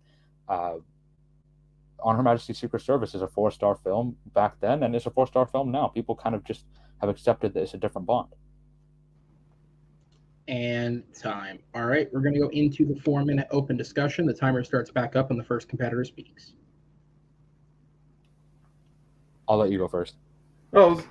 On Her Majesty's Secret Service is a 4-star film back then, and it's a 4-star film now. People kind of just have accepted that it's a different Bond. And time. All right, we're going to go into the 4-minute open discussion. The timer starts back up when the first competitor speaks. I'll let you go first. Oh,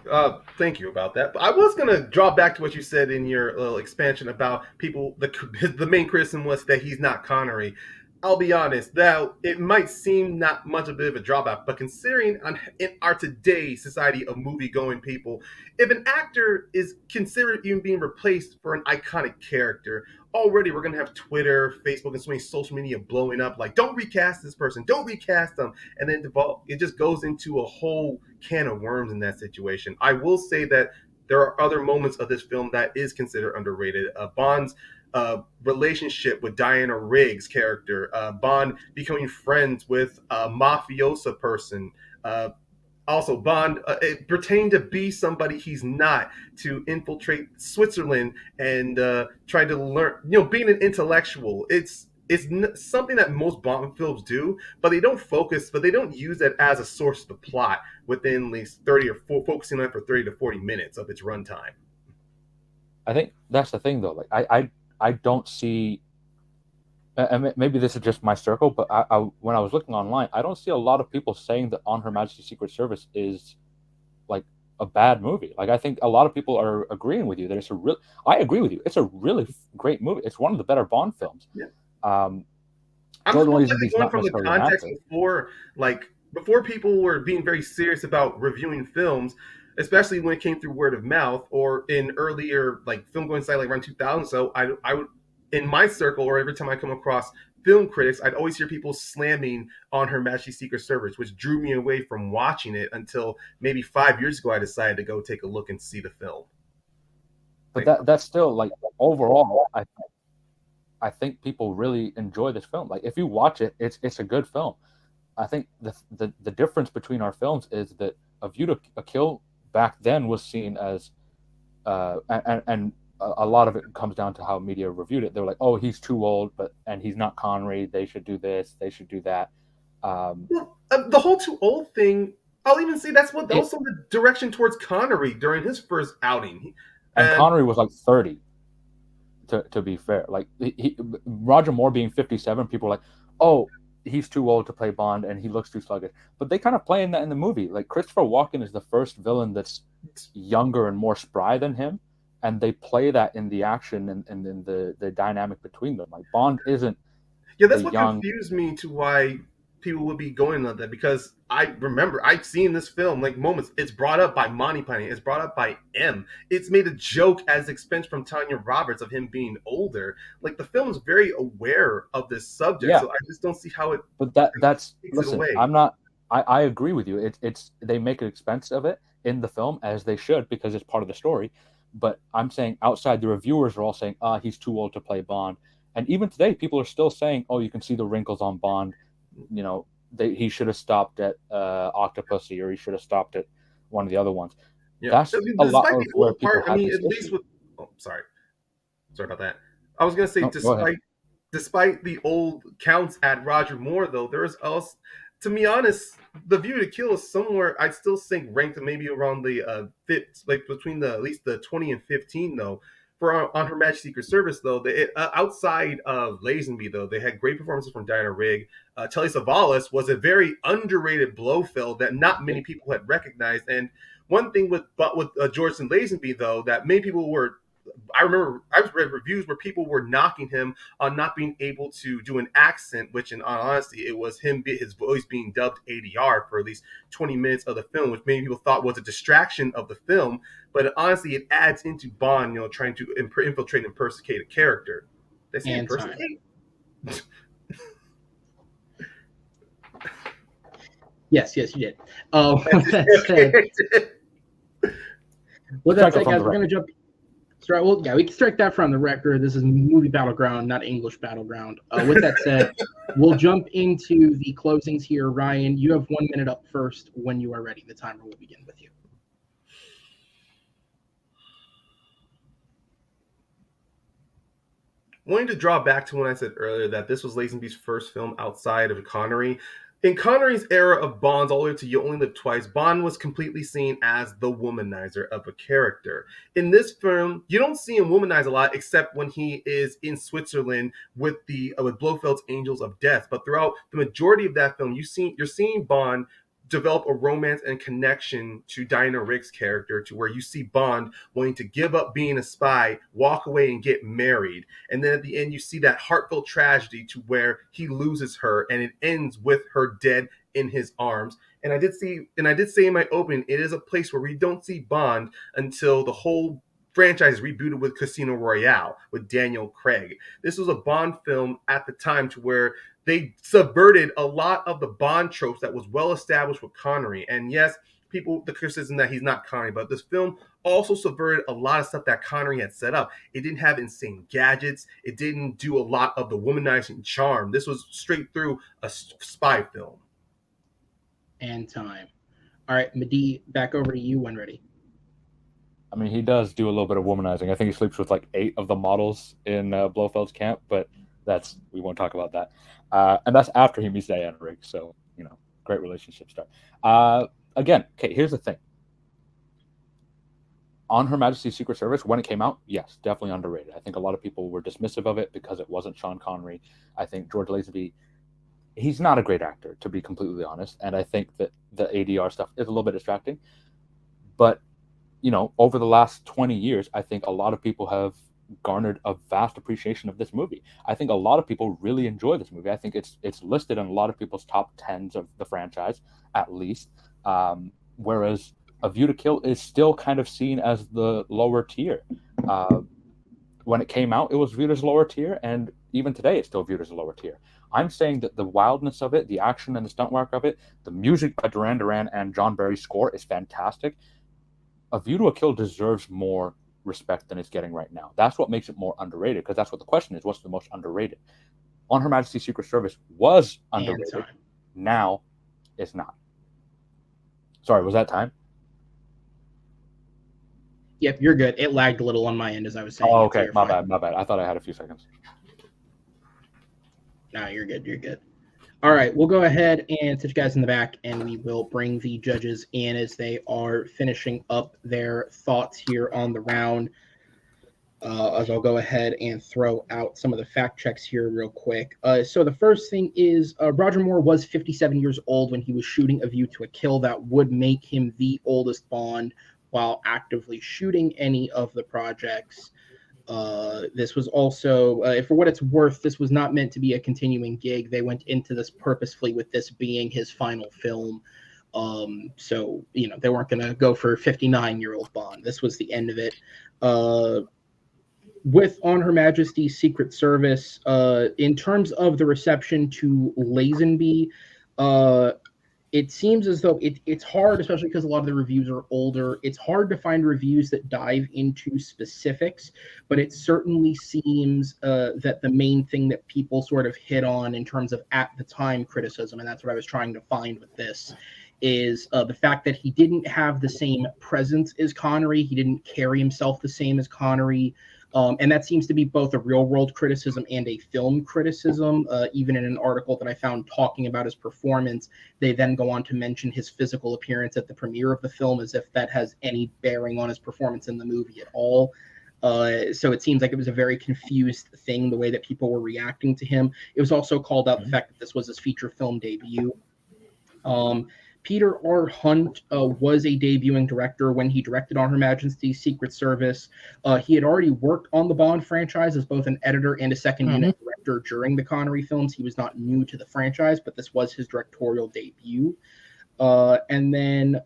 thank you about that. But I was going to draw back to what you said in your little expansion about people. The main criticism was that he's not Connery. I'll be honest, that it might seem not much a bit of a drawback, but considering in our today's society of movie-going people, if an actor is considered even being replaced for an iconic character, already we're going to have Twitter, Facebook, and so many social media blowing up like, don't recast this person, don't recast them, and then it just goes into a whole can of worms in that situation. I will say that there are other moments of this film that is considered underrated. Bond's relationship with Diana Rigg's character, Bond becoming friends with a mafiosa person, also Bond pretending to be somebody he's not, to infiltrate Switzerland and try to learn, being an intellectual. It's something that most Bond films do, but they don't use it as a source of the plot within at least 30 or focusing on it for 30 to 40 minutes of its runtime. I think that's the thing, though. Like, I don't see, and maybe this is just my circle, but when I was looking online, I don't see a lot of people saying that On Her Majesty's Secret Service is like a bad movie. Like, I think a lot of people are agreeing with you that I agree with you. It's a really great movie. It's one of the better Bond films. Yeah. I'm just going from the context before people were being very serious about reviewing films, especially when it came through word of mouth or in earlier like film going site like around 2000. So I would, in my circle, or every time I come across film critics, I'd always hear people slamming on Her Majesty's Secret Service, which drew me away from watching it until maybe 5 years ago. I decided to go take a look and see the film. But that's still like overall, I think people really enjoy this film. Like if you watch it, it's a good film. I think the difference between our films is that A View to a Kill back then was seen as and a lot of it comes down to how media reviewed it. They were like, "Oh, he's too old, and he's not Connery. They should do this. They should do that." The whole too old thing, I'll even say that's also the direction towards Connery during his first outing. And Connery was like 30. To be fair, like Roger Moore being 57, people were like, "Oh, he's too old to play Bond, and he looks too sluggish." But they kind of playing that in the movie. Like Christopher Walken is the first villain that's younger and more spry than him, and they play that in the action and in the dynamic between them. Like Bond isn't. Yeah, that's what confused me to why people would be going on that, because I remember I've seen this film like moments. It's brought up by Monty Python. It's brought up by M. It's made a joke as expense from Tanya Roberts of him being older. Like the film is very aware of this subject, so I just don't see how it. But that's listen. I'm not. I agree with you. It's they make an expense of it in the film, as they should, because it's part of the story. But I'm saying outside, the reviewers are all saying, he's too old to play Bond. And even today, people are still saying, "Oh, you can see the wrinkles on Bond. You know, he should have stopped at Octopussy, or he should have stopped at one of the other ones." Yeah, that's a lot of where people have this at least with. Oh, sorry about that. I was gonna say, despite the old counts at Roger Moore, though, there's also, to be honest, The View to Kill is somewhere I'd still think ranked maybe around the like between at least the 20 and 15 though. For on Her Majesty's Secret Service, though, outside of Lazenby, though, they had great performances from Diana Rigg. Telly Savalas was a very underrated Blofeld that not many people had recognized. And one thing with George and Lazenby, though, that many people were, I remember I've read reviews where people were knocking him on not being able to do an accent, which in all honesty, it was his voice being dubbed ADR for at least 20 minutes of the film, which many people thought was a distraction of the film. But honestly, it adds into Bond, trying to infiltrate and impersonate a character. Did I say impersonate? Yes, you did. With that said, guys, we're going to jump. Right, well, yeah, we can strike that from the record. This is Movie Battleground, not English Battleground. With that said, we'll jump into the closings here. Ryan, you have 1 minute up first when you are ready. The timer will begin with you. Wanting to draw back to when I said earlier that this was Lazenby's first film outside of Connery. In Connery's era of Bonds, all the way to You Only Live Twice, Bond was completely seen as the womanizer of a character. In this film, you don't see him womanize a lot, except when he is in Switzerland with Blofeld's Angels of Death. But throughout the majority of that film, you're seeing Bond develop a romance and connection to Diana Rigg's character, to where you see Bond wanting to give up being a spy, walk away and get married. And then at the end, you see that heartfelt tragedy to where he loses her and it ends with her dead in his arms. And I did say in my opening, it is a place where we don't see Bond until the whole franchise rebooted with Casino Royale with Daniel Craig. This was a Bond film at the time to where they subverted a lot of the Bond tropes that was well established with Connery. And yes, the criticism that he's not Connery, but this film also subverted a lot of stuff that Connery had set up. It didn't have insane gadgets. It didn't do a lot of the womanizing charm. This was straight through a spy film. And time. All right, Madeeh, back over to you when ready. I mean, he does do a little bit of womanizing. I think he sleeps with like 8 of the models in Blofeld's camp, but we won't talk about that. And that's after he meets Diana Rigg. So, great relationship start. Again, okay, here's the thing. On Her Majesty's Secret Service, when it came out, yes, definitely underrated. I think a lot of people were dismissive of it because it wasn't Sean Connery. I think George Lazenby, he's not a great actor, to be completely honest. And I think that the ADR stuff is a little bit distracting. But, over the last 20 years, I think a lot of people have garnered a vast appreciation of this movie. I think a lot of people really enjoy this movie. I think it's listed in a lot of people's top 10s of the franchise, at least. Whereas A View to Kill is still kind of seen as the lower tier. when it came out, it was viewed as lower tier, and even today, it's still viewed as a lower tier. I'm saying that the wildness of it, the action and the stunt work of it, the music by Duran Duran and John Barry's score is fantastic. A View to a Kill deserves more respect than it's getting right now. That's what makes it more underrated, because that's what the question is: what's the most underrated? On Her Majesty's Secret Service was underrated. Now, it's not. Sorry, was that time? Yep, you're good. It lagged a little on my end as I was saying. Oh, okay. My bad. I thought I had a few seconds. No, you're good. You're good. All right, we'll go ahead and sit you guys in the back, and we will bring the judges in as they are finishing up their thoughts here on the round. As I'll go ahead and throw out some of the fact checks here real quick. So the first thing is Roger Moore was 57 years old when he was shooting A View to a Kill. That would make him the oldest Bond while actively shooting any of the projects. This was also, for what it's worth, this was not meant to be a continuing gig. They went into this purposefully with this being his final film. So, they weren't going to go for 59-year-old Bond. This was the end of it. With On Her Majesty's Secret Service, in terms of the reception to Lazenby, it seems as though it's hard, especially because a lot of the reviews are older. It's hard to find reviews that dive into specifics, but it certainly seems that the main thing that people sort of hit on in terms of at the time criticism, and that's what I was trying to find with this, is the fact that he didn't have the same presence as Connery. He didn't carry himself the same as Connery. And that seems to be both a real-world criticism and a film criticism. Even in an article that I found talking about his performance, they then go on to mention his physical appearance at the premiere of the film as if that has any bearing on his performance in the movie at all. So it seems like it was a very confused thing, the way that people were reacting to him. It was also called out the fact that this was his feature film debut. Peter R. Hunt was a debuting director when he directed On Her Majesty's Secret Service. He had already worked on the Bond franchise as both an editor and a second unit director during the Connery films. He was not new to the franchise, but this was his directorial debut. And then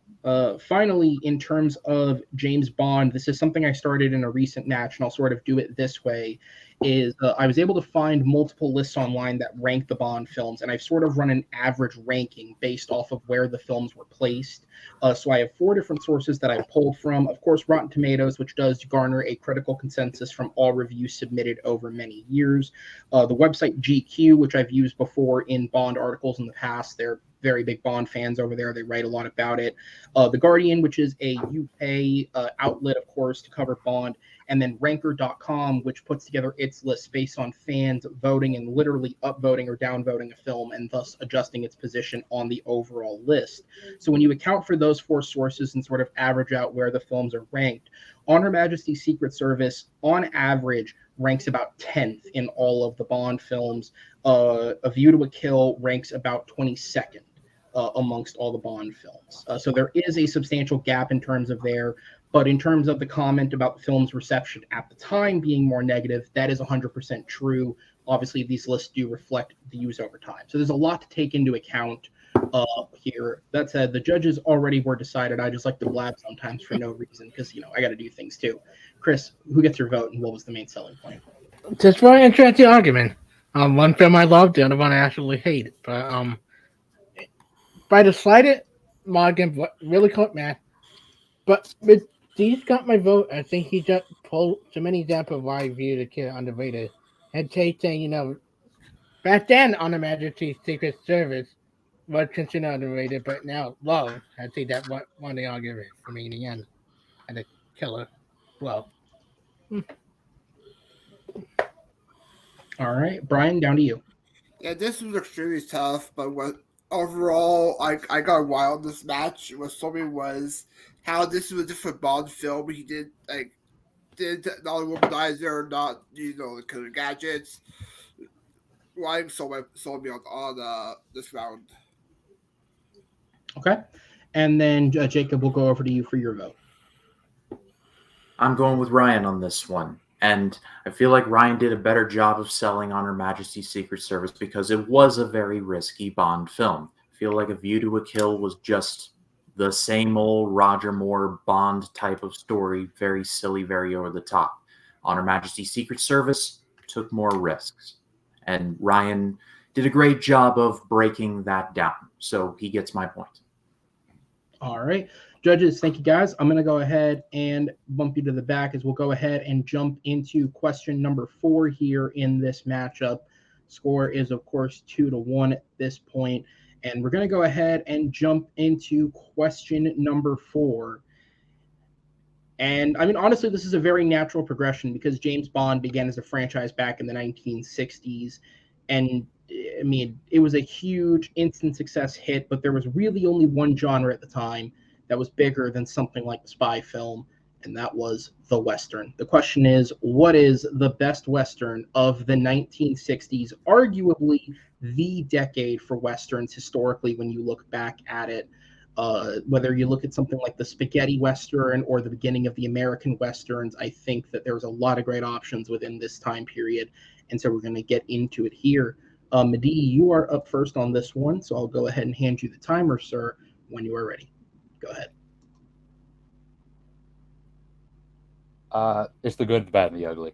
finally, in terms of James Bond, this is something I started in a recent match, and I'll sort of do it this way, is I was able to find multiple lists online that rank the Bond films, and I've sort of run an average ranking based off of where the films were placed. So I have 4 different sources that I've pulled from. Of course, Rotten Tomatoes, which does garner a critical consensus from all reviews submitted over many years. The website GQ, which I've used before in Bond articles in the past. They're very big Bond fans over there. They write a lot about it. The Guardian, which is a UK outlet, of course, to cover Bond. And then Ranker.com, which puts together its list based on fans voting and literally upvoting or downvoting a film and thus adjusting its position on the overall list. So when you account for those 4 sources and sort of average out where the films are ranked, On Her Majesty's Secret Service, on average, ranks about 10th in all of the Bond films. A View to a Kill ranks about 22nd. Amongst all the Bond films. So there is a substantial gap in terms of there, but in terms of the comment about the film's reception at the time being more negative, that is 100% true. Obviously, these lists do reflect views over time. So there's a lot to take into account here. That said, the judges already were decided. I just like to blab sometimes for no reason because, I got to do things too. Chris, who gets your vote and what was the main selling point? Just for an interesting argument. One film I loved, the other one I actually hated. But by the slightest margin, really caught Matt. But Dee's got my vote. I think he just pulled too many examples of why I view the kid underrated. And Tate saying, back then On Her Majesty's Secret Service was considered underrated, but now love. I think that one of the arguments for me in the end. And the killer. Well. All right, Brian, down to you. Yeah, this was extremely tough, but overall, I got wild this match. What told me was how this was a different Bond film. He did not a womanizer, not the killer gadgets. Ryan sold me on this round. Okay, and then Jacob, we'll go over to you for your vote. I'm going with Ryan on this one. And I feel like Ryan did a better job of selling On Her Majesty's Secret Service because it was a very risky Bond film. I feel like A View to a Kill was just the same old Roger Moore Bond type of story, very silly, very over the top. On Her Majesty's Secret Service took more risks. And Ryan did a great job of breaking that down. So he gets my point. All right. Judges, thank you guys. I'm going to go ahead and bump you to the back as we'll go ahead and jump into question number 4 here in this matchup. Score is, of course, 2-1 at this point. And we're going to go ahead and jump into question number 4. And I mean, honestly, this is a very natural progression because James Bond began as a franchise back in the 1960s. And I mean, it was a huge instant success hit, but there was really only one genre at the time that was bigger than something like the spy film, and that was the Western. The question is, what is the best Western of the 1960s? Arguably the decade for Westerns historically when you look back at it. Whether you look at something like the spaghetti Western or the beginning of the American Westerns, I think that there's a lot of great options within this time period. And so we're going to get into it here. Madeeh, you are up first on this one, so I'll go ahead and hand you the timer, sir, when you are ready. Go ahead. It's The Good, the Bad, and the Ugly.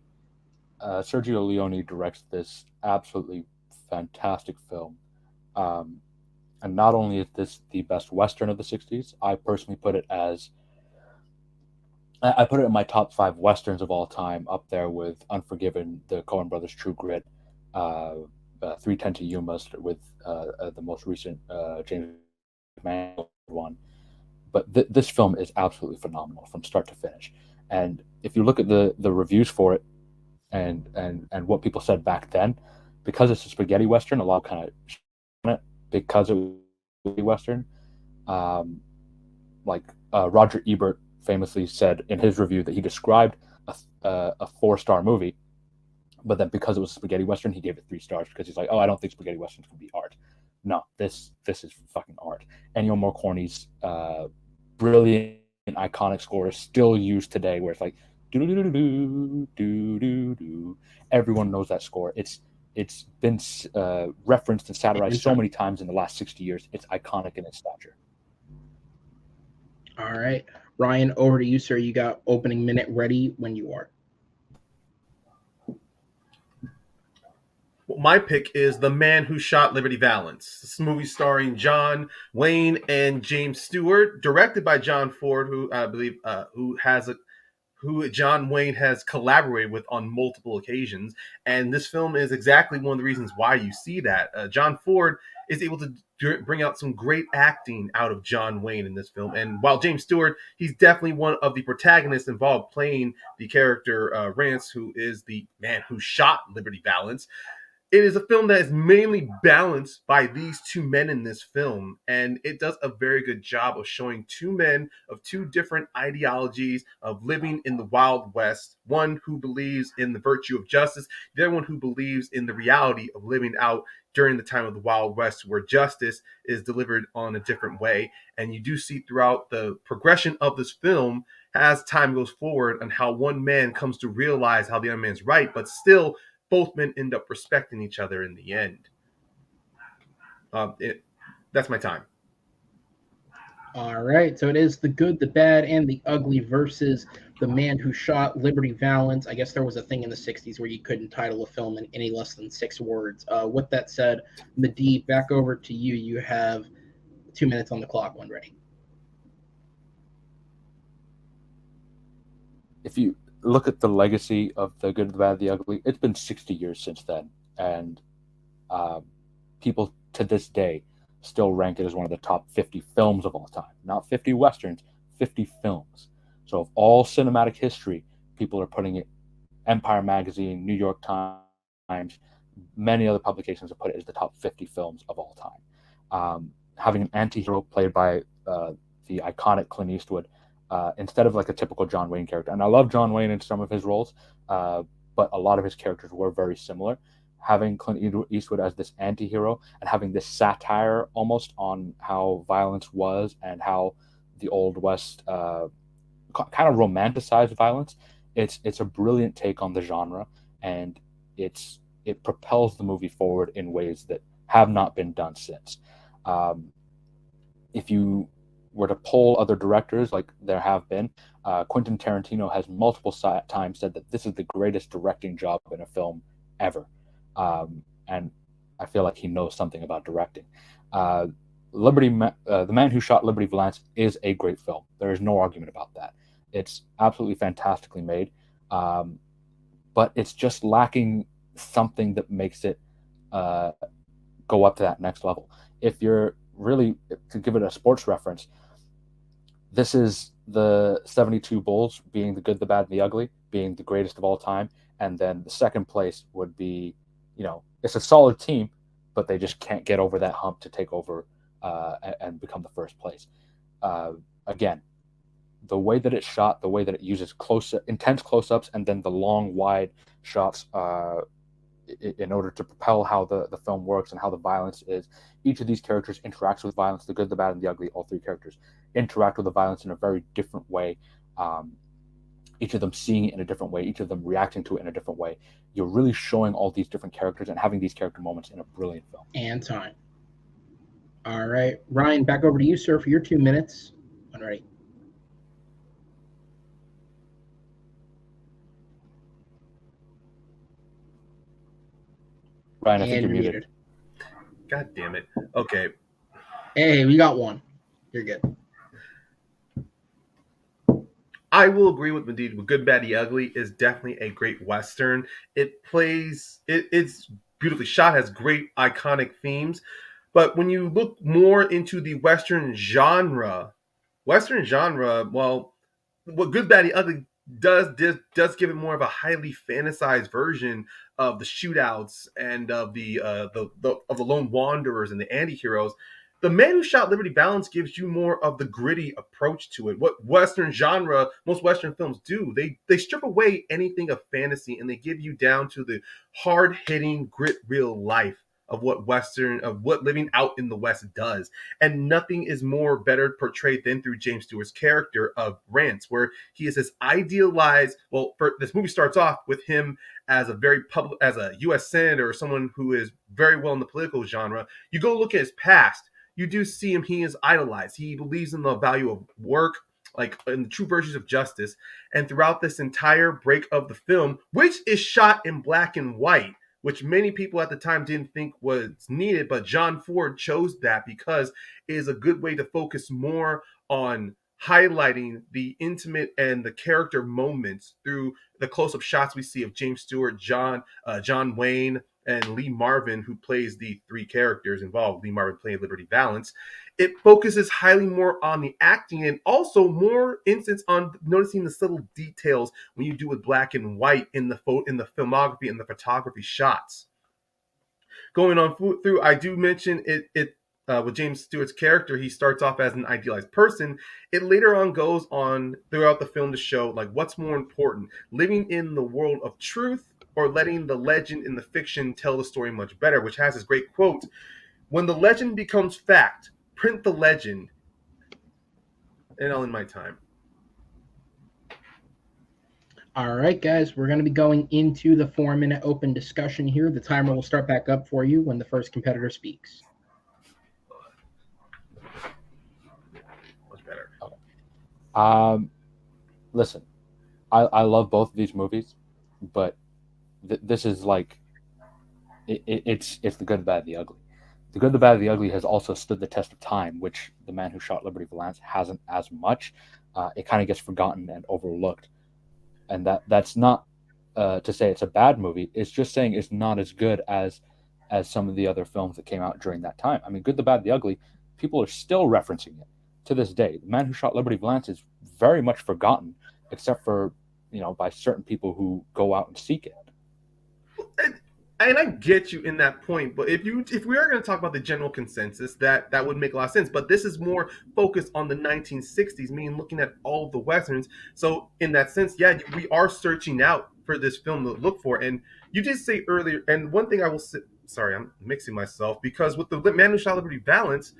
Sergio Leone directs this absolutely fantastic film. And not only is this the best Western of the 60s, I personally put it in my top 5 Westerns of all time, up there with Unforgiven, the Coen Brothers' True Grit, 3:10 to Yuma with the most recent James McMahon one. But this film is absolutely phenomenal from start to finish. And if you look at the reviews for it and what people said back then, because it's a spaghetti Western, a lot kind of on it because it was a Western. Roger Ebert famously said in his review that he described a 4-star movie, but then because it was a spaghetti Western, he gave it 3 stars because he's like, oh, I don't think spaghetti Westerns can be art. No, this is fucking art. Ennio Morricone's brilliant, iconic score is still used today, where it's like do do do do do do do. Everyone knows that score. It's been referenced and satirized so many times in the last 60 years. It's iconic in its stature. All right. Ryan, over to you, sir. You got opening minute ready when you are. Well, my pick is The Man Who Shot Liberty Valance. This movie starring John Wayne and James Stewart, directed by John Ford, who I believe who John Wayne has collaborated with on multiple occasions. And this film is exactly one of the reasons why you see that. John Ford is able to bring out some great acting out of John Wayne in this film. And while James Stewart, he's definitely one of the protagonists involved playing the character Rance, who is the man who shot Liberty Valance. It is a film that is mainly balanced by these 2 men in this film, and it does a very good job of showing 2 men of 2 different ideologies of living in the Wild West. One who believes in the virtue of justice, the other one who believes in the reality of living out during the time of the Wild West, where justice is delivered on a different way. And you do see throughout the progression of this film, as time goes forward, on how one man comes to realize how the other man's right, but still both men end up respecting each other in the end. That's my time. All right. So it is The Good, the Bad, and the Ugly versus The Man Who Shot Liberty Valance. I guess there was a thing in the 60s where you couldn't title a film in any less than 6 words. With that said, Madeeh, back over to you. You have 2 minutes on the clock when ready. If you look at the legacy of The Good, the Bad, the Ugly, it's been 60 years since then. And people to this day still rank it as one of the top 50 films of all time. Not 50 Westerns, 50 films. So of all cinematic history, people are putting it, Empire Magazine, New York Times, many other publications have put it as the top 50 films of all time. Having an anti-hero played by the iconic Clint Eastwood, instead of like a typical John Wayne character. And I love John Wayne in some of his roles, but a lot of his characters were very similar. Having Clint Eastwood as this anti-hero and having this satire almost on how violence was and how the Old West kind of romanticized violence, it's a brilliant take on the genre, and it propels the movie forward in ways that have not been done since. If you were to poll other directors, like there have been, Quentin Tarantino has multiple times said that this is the greatest directing job in a film ever. And I feel like he knows something about directing. The Man Who Shot Liberty Valance is a great film. There is no argument about that. It's absolutely fantastically made, but it's just lacking something that makes it go up to that next level. If you're really, to give it a sports reference, this is the 72 Bulls being the good, the bad, and the ugly, being the greatest of all time. And then the second place would be, it's a solid team, but they just can't get over that hump to take over and become the first place. Again, the way that it's shot, the way that it uses intense close-ups, and then the long, wide shots in order to propel how the film works and how the violence is. Each of these characters interacts with violence, the good, the bad, and the ugly. All three characters interact with the violence in a very different way. Each of them seeing it in a different way, each of them reacting to it in a different way. You're really showing all these different characters and having these character moments in a brilliant film. And time. All right. Ryan, back over to you, sir, for your 2 minutes. All right. Ryan, I think you're muted. God damn it. Okay. Hey, we got one. You're good. I will agree with Madeeh. Good, Bad, the Ugly is definitely a great Western. It's beautifully shot, has great iconic themes. But when you look more into the Western genre, well, what Good, Bad, the Ugly does give it more of a highly fantasized version of the shootouts and of the lone wanderers and the anti-heroes. The Man Who Shot Liberty Valance gives you more of the gritty approach to it. What Western genre, most Western films do, they strip away anything of fantasy and they give you down to the hard-hitting, grit real life of what living out in the West does. And nothing is more better portrayed than through James Stewart's character of Rance, where he is this idealized, this movie starts off with him as a U.S. senator or someone who is very well in the political genre. You go look at his past, you do see him, he is idolized. He believes in the value of work, like in the true virtues of justice. And throughout this entire break of the film, which is shot in black and white, which many people at the time didn't think was needed, but John Ford chose that because it is a good way to focus more on highlighting the intimate and the character moments through the close-up shots we see of James Stewart, John Wayne, and Lee Marvin, who plays the three characters involved. Lee Marvin playing Liberty Valance. It focuses highly more on the acting and also more instance on noticing the subtle details when you do with black and white in the filmography and the photography shots. Going on through, I do mention it with James Stewart's character. He starts off as an idealized person. It later on goes on throughout the film to show like what's more important, living in the world of truth or letting the legend in the fiction tell the story much better, which has this great quote: "When the legend becomes fact, print the legend." And I'll end my time. All right, guys, we're going to be going into the 4-minute open discussion here. The timer will start back up for you when the first competitor speaks. Much better. Okay. Listen, I love both of these movies, but this is like it's the good, the bad, the ugly. The good, the bad, the ugly has also stood the test of time, which The Man Who Shot Liberty Valance hasn't as much. It kind of gets forgotten and overlooked, and that's not to say it's a bad movie. It's just saying it's not as good as some of the other films that came out during that time. I mean, Good, the Bad, the Ugly, people are still referencing it to this day. The Man Who Shot Liberty Valance is very much forgotten, except for by certain people who go out and seek it. And I get you in that point, but if we are going to talk about the general consensus, that would make a lot of sense. But this is more focused on the 1960s, meaning looking at all of the Westerns. So in that sense, yeah, we are searching out for this film to look for. And you did say earlier, and one thing I will say, sorry, I'm mixing myself, because with The Man Who Shot Liberty Valance,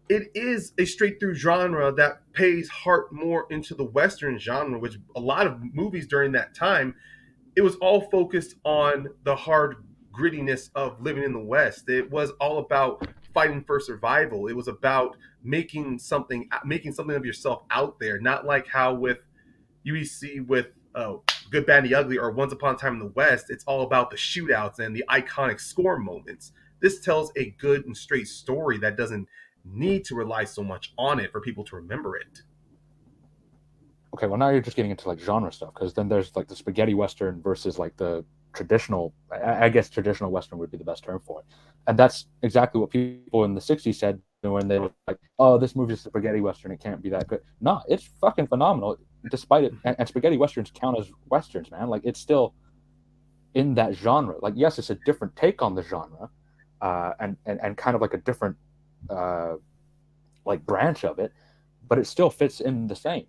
it is a straight-through genre that pays heart more into the Western genre, which a lot of movies during that time, it was all focused on the hard grittiness of living in the West. It was all about fighting for survival. It was about making something of yourself out there, not like how with UEC with Good, Bad, and the Ugly or Once Upon a Time in the West. It's all about the shootouts and the iconic score moments. This tells a good and straight story that doesn't need to rely so much on it for people to remember it. Okay, well now you're just getting into like genre stuff, because then there's like the spaghetti western versus like the traditional. I guess traditional western would be the best term for it, and that's exactly what people in the '60s said when they were like, "Oh, this movie's a spaghetti western. It can't be that good." No, it's fucking phenomenal, despite it. And spaghetti westerns count as westerns, man. Like it's still in that genre. Like yes, it's a different take on the genre, and kind of like a different like branch of it, but it still fits in the same.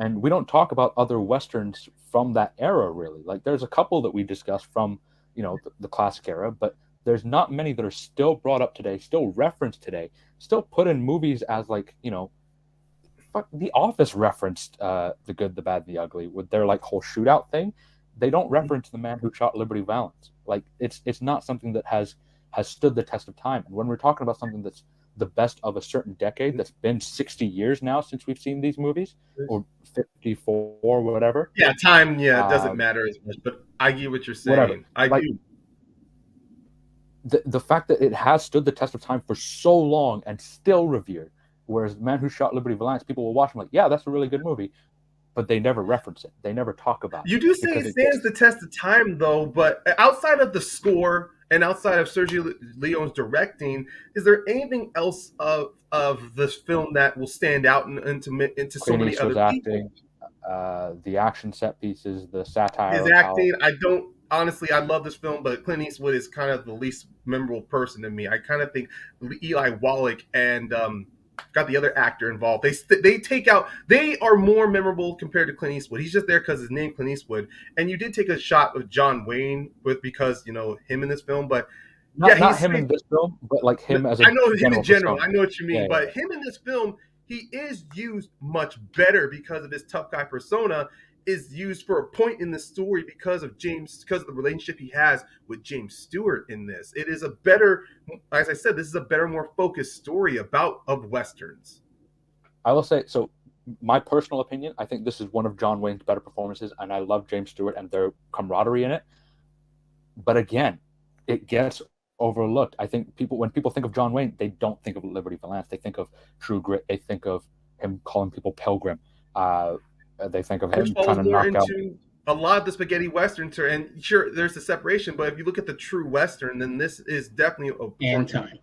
And we don't talk about other westerns from that era really. Like there's a couple that we discussed from the classic era, but there's not many that are still brought up today, still referenced today, still put in movies as like fuck, The Office referenced The Good, the Bad, the Ugly with their like whole shootout thing. They don't reference The Man Who Shot Liberty Valance. Like it's not something that has stood the test of time. And when we're talking about something that's the best of a certain decade, that's been 60 years now since we've seen these movies, or 54 or whatever. Yeah, time, it doesn't matter as much, but I get what you're saying. Whatever. I Like, do. The fact that it has stood the test of time for so long and still revered, whereas The Man Who Shot Liberty Valance, people will watch them like, yeah, that's a really good movie, but they never reference it. They never talk about it. You do say it stands the test of time, though, but outside of the score and outside of Sergio Leone's directing, is there anything else of this film that will stand out into so many other people? Acting, the action set pieces, the satire. His acting, honestly, I love this film, but Clint Eastwood is kind of the least memorable person to me. I kind of think Eli Wallach and got the other actor involved. They are more memorable compared to Clint Eastwood. He's just there because his name Clint Eastwood. And you did take a shot of John Wayne because him in this film, but not him in this film, but like him as a I know him in general. persona. I know what you mean, Yeah, but him in this film, he is used much better because of his tough guy persona. Is used for a point in the story because of the relationship he has with James Stewart in this. It is a better, as I said, this is a better, more focused story of Westerns. I will say, so my personal opinion, I think this is one of John Wayne's better performances, and I love James Stewart and their camaraderie in it. But again, it gets overlooked. I think when people think of John Wayne, they don't think of Liberty Valance. They think of True Grit. They think of him calling people pilgrim. They think of him trying to knock out a lot of the spaghetti westerns, and sure, there's a separation. But if you look at the true western, then this is definitely And time.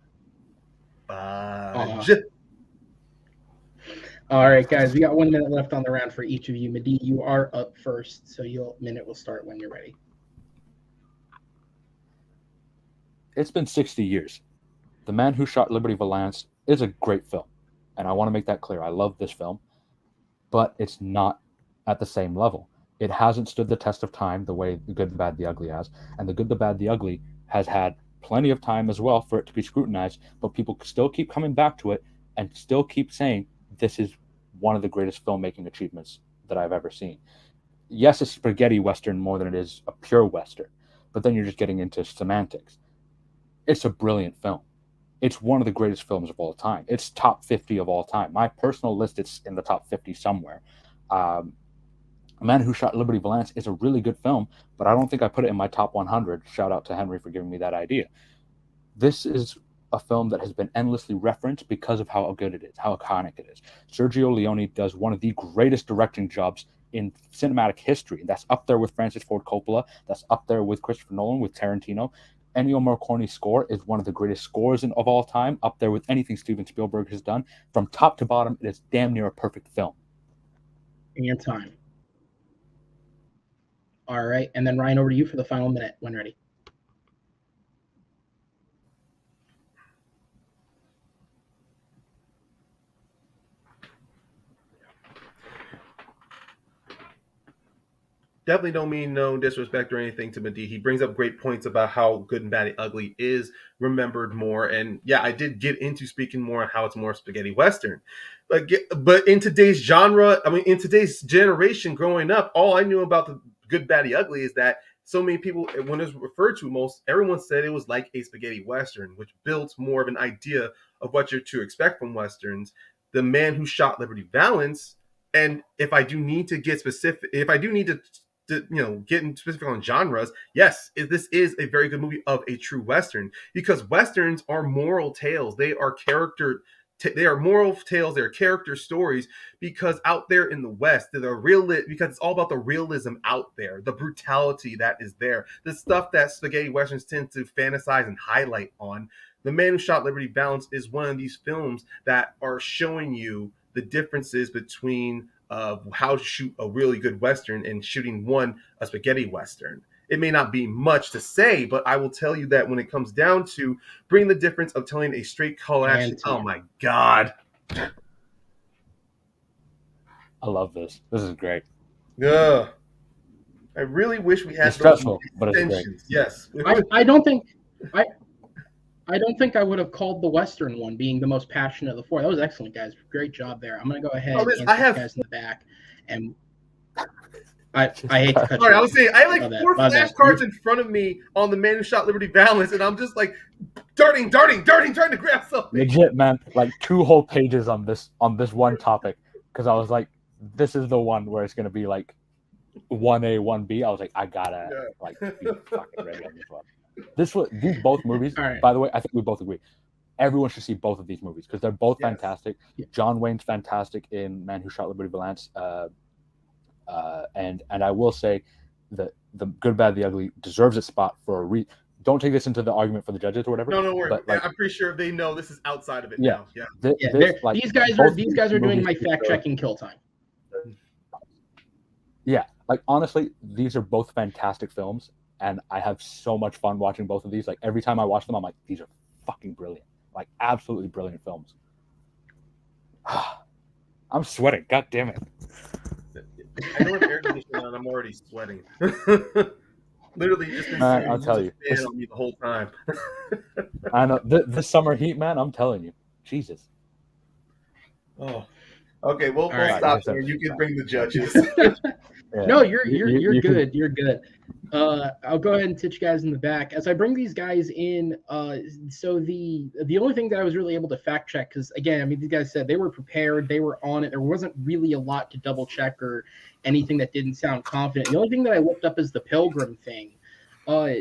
All right, guys, we got 1 minute left on the round for each of you. Madeeh, you are up first, so your minute will start when you're ready. It's been 60 years. The Man Who Shot Liberty Valance is a great film, and I want to make that clear. I love this film, but it's not at the same level. It hasn't stood the test of time the way The Good, the Bad, the Ugly has, and The Good, the Bad, the Ugly has had plenty of time as well for it to be scrutinized, but people still keep coming back to it and still keep saying this is one of the greatest filmmaking achievements that I've ever seen. Yes, it's spaghetti western more than it is a pure western, but then you're just getting into semantics. It's a brilliant film. It's one of the greatest films of all time. It's top 50 of all time. My personal list, it's in the top 50 somewhere. A Man Who Shot Liberty Valance is a really good film, but I don't think I put it in my top 100. Shout out to Henry for giving me that idea. This is a film that has been endlessly referenced because of how good it is, how iconic it is. Sergio Leone does one of the greatest directing jobs in cinematic history. That's up there with Francis Ford Coppola. That's up there with Christopher Nolan, with Tarantino. Ennio Morricone's score is one of the greatest scores of all time, up there with anything Steven Spielberg has done. From top to bottom, it is damn near a perfect film. And time. All right, and then Ryan, over to you for the final minute when ready. Definitely don't mean no disrespect or anything to Madeeh. He brings up great points about how Good and Bad and Ugly is remembered more. And yeah, I did get into speaking more on how it's more spaghetti western. But in today's genre, in today's generation growing up, all I knew about the Good, Bad, and Ugly is that so many people, when it was referred to, most everyone said it was like a spaghetti western, which built more of an idea of what you're to expect from westerns. The Man Who Shot Liberty Valance, and if I do need to get specific, if I do need to get in specific on genres, yes, this is a very good movie of a true western, because westerns are moral tales. They are they are moral tales. They are character stories, because out there in the West, because it's all about the realism out there, the brutality that is there, the stuff that spaghetti westerns tend to fantasize and highlight on. The Man Who Shot Liberty Valance is one of these films that are showing you the differences between how to shoot a really good western and shooting a spaghetti western. It may not be much to say, but I will tell you that when it comes down to bring the difference of telling a straight color action, oh my God. I love this. This is great. Yeah. I really wish we had it's stressful, but it's great. Yes. I don't think I would have called the Western one being the most passionate of the four. That was excellent, guys. Great job there. I'm going to go ahead and answer guys in the back. And I hate to cut you off. I was saying, I have like 4 flashcards in front of me on The Man Who Shot Liberty Valance, and I'm just like darting, trying to grab something. Legit, man. Like 2 whole pages on this one topic, because I was like, this is the one where it's going to be like 1A, 1B. I was like, I gotta be fucking ready on this one. These both movies, right. By the way, I think we both agree. Everyone should see both of these movies because they're both fantastic. Yeah. John Wayne's fantastic in Man Who Shot Liberty Valance. And I will say that The Good, Bad, the Ugly deserves its spot for a reason. Don't take this into the argument for the judges or whatever. No, don't worry. But, I'm pretty sure they know this is outside of it now. Yeah. These guys are doing my fact-checking kill time. Yeah. Like, honestly, these are both fantastic films, and I have so much fun watching both of these. Like, every time I watch them, I'm like, these are fucking brilliant. Like, absolutely brilliant films. I'm sweating. God damn it. I don't have air conditioning on. I'm already sweating. Literally just been I'll tell you. On me the whole time. I know. This summer heat, man, I'm telling you. Jesus. Oh. Okay, we'll stop there. You can bring the judges. Yeah. No, you're good. You're good. I'll go ahead and sit you guys in the back as I bring these guys in. So the only thing that I was really able to fact check, because again, I mean, these guys said they were prepared, they were on it. There wasn't really a lot to double check or anything that didn't sound confident. The only thing that I looked up is the Pilgrim thing.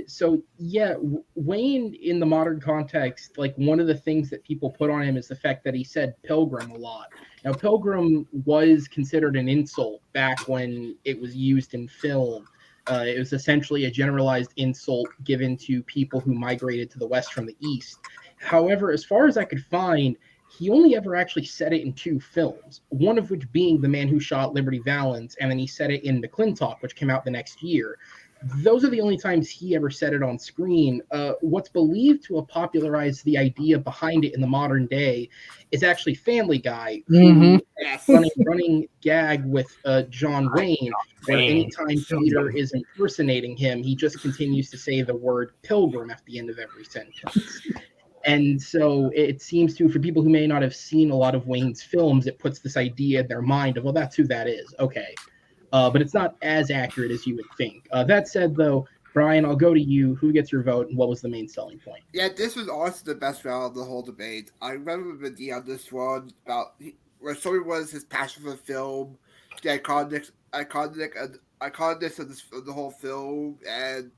So yeah, Wayne in the modern context, like one of the things that people put on him is the fact that he said pilgrim a lot. Now, pilgrim was considered an insult back when it was used in film. It was essentially a generalized insult given to people who migrated to the West from the East. However, as far as I could find, he only ever actually said it in 2 films, one of which being The Man Who Shot Liberty Valance, and then he said it in McClintock, which came out the next year. Those are the only times he ever said it on screen. What's believed to have popularized the idea behind it in the modern day is actually Family Guy, who running gag with John Wayne, where anytime Peter is impersonating him, he just continues to say the word pilgrim at the end of every sentence. And so it seems to, for people who may not have seen a lot of Wayne's films, it puts this idea in their mind of, well, that's who that is. Okay. But it's not as accurate as you would think. That said, though, Brian, I'll go to you. Who gets your vote, and what was the main selling point? Yeah, this was also the best round of the whole debate. I remember Madeeh on this one about where story was his passion for the film, the iconicness of the whole film, and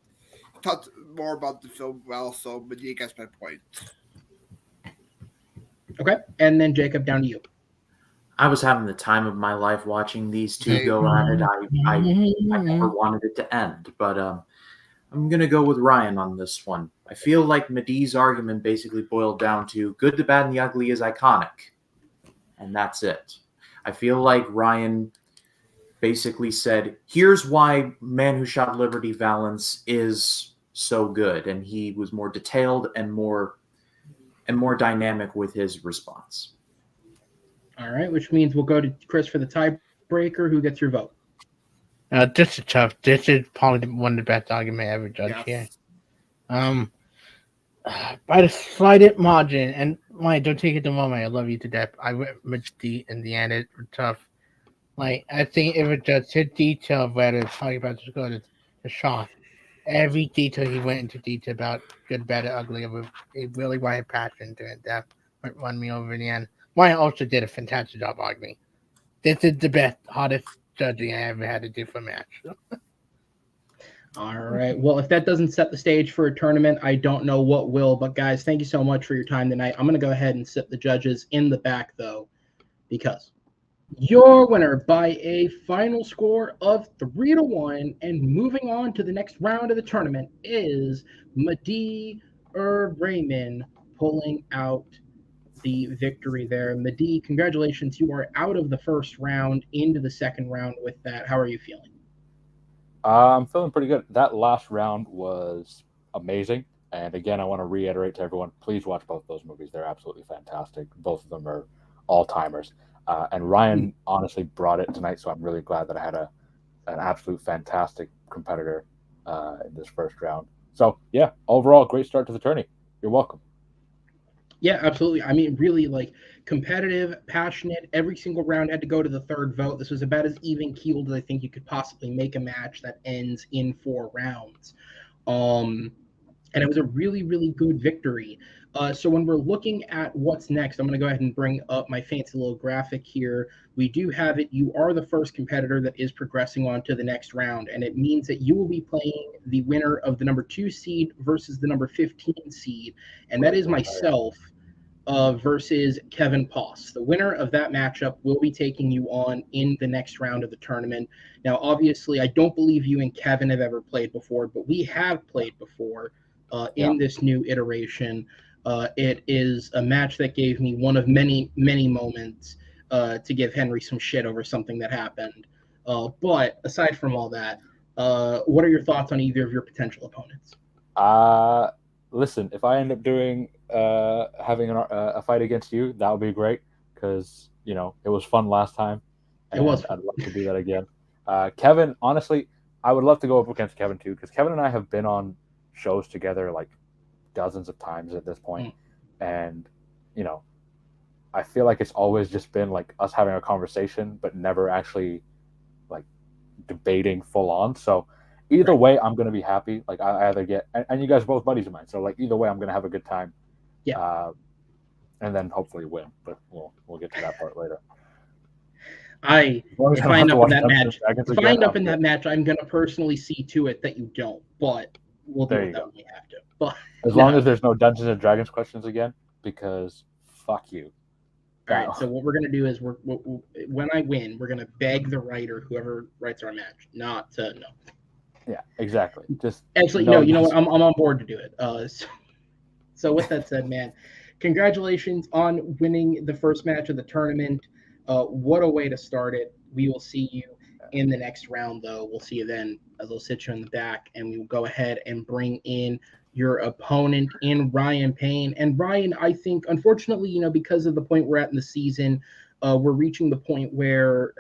talked more about the film well. So Madeeh gets my point. Okay, and then Jacob, down to you. I was having the time of my life watching these two go at it. I never wanted it to end, but I'm going to go with Ryan on this one. I feel like Madeeh's argument basically boiled down to Good, the Bad, and the Ugly is iconic, and that's it. I feel like Ryan basically said, here's why Man Who Shot Liberty Valance is so good, and he was more detailed and more dynamic with his response. All right, which means we'll go to Chris for the tiebreaker. Who gets your vote? This is tough. This is probably one of the best arguments I ever judged here. By the slightest margin, and Mike, don't take it the moment. I love you to death. I went Madeeh in the end. It's tough. Like, I think if it just hit detail, whether it's talking about just go to the shot, every detail he went into detail about good, better, ugly. It really wanted passion to it. That won me over in the end. Ryan also did a fantastic job arguing. This is the best, hardest judging I ever had to do for a match. All right. Well, if that doesn't set the stage for a tournament, I don't know what will. But guys, thank you so much for your time tonight. I'm going to go ahead and sit the judges in the back, though, because your winner by a final score of 3-1 and moving on to the next round of the tournament is Madeeh Rehman pulling out the victory there. Madeeh, congratulations. You are out of the first round into the second round with that. How are you feeling? I'm feeling pretty good. That last round was amazing. And again, I want to reiterate to everyone, please watch both those movies. They're absolutely fantastic. Both of them are all-timers. And Ryan honestly brought it tonight, so I'm really glad that I had an absolute fantastic competitor in this first round. So, yeah, overall, great start to the tourney. You're welcome. Yeah, absolutely. I mean, really, like, competitive, passionate. Every single round had to go to the third vote. This was about as even-keeled as I think you could possibly make a match that ends in 4 rounds. And it was a really, really good victory. So when we're looking at what's next, I'm going to go ahead and bring up my fancy little graphic here. We do have it. You are the first competitor that is progressing on to the next round, and it means that you will be playing the winner of the number 2 seed versus the number 15 seed, and that is myself versus Kevin Poss. The winner of that matchup will be taking you on in the next round of the tournament. Now, obviously, I don't believe you and Kevin have ever played before, but we have played before in this new iteration. It is a match that gave me one of many, many moments to give Henry some shit over something that happened. But aside from all that, what are your thoughts on either of your potential opponents? Listen, if I end up doing having a fight against you, that would be great because it was fun last time. It was fun. I'd love to do that again. Kevin, honestly, I would love to go up against Kevin too because Kevin and I have been on shows together like dozens of times at this point. And I feel like it's always just been like us having a conversation but never actually like debating full on. So either way, I'm going to be happy. Like I either get, and you guys are both buddies of mine. So like either way, I'm going to have a good time. Yeah. And then hopefully win, but we'll get to that part later. If I end up in that match, I'm going to personally see to it that you don't, but we'll do it when we have to. But as long as there's no Dungeons and Dragons questions again, because fuck you. All right, so what we're going to do is when I win, we're going to beg the writer, whoever writes our match, not to no. Yeah, exactly. Just actually, no. You know what? I'm on board to do it. So with that said, man, congratulations on winning the first match of the tournament. What a way to start it. We will see you in the next round, though. We'll see you then, as I'll sit you in the back, and we will go ahead and bring in your opponent in Ryan Payne. And Ryan, I think, unfortunately, because of the point we're at in the season, we're reaching the point where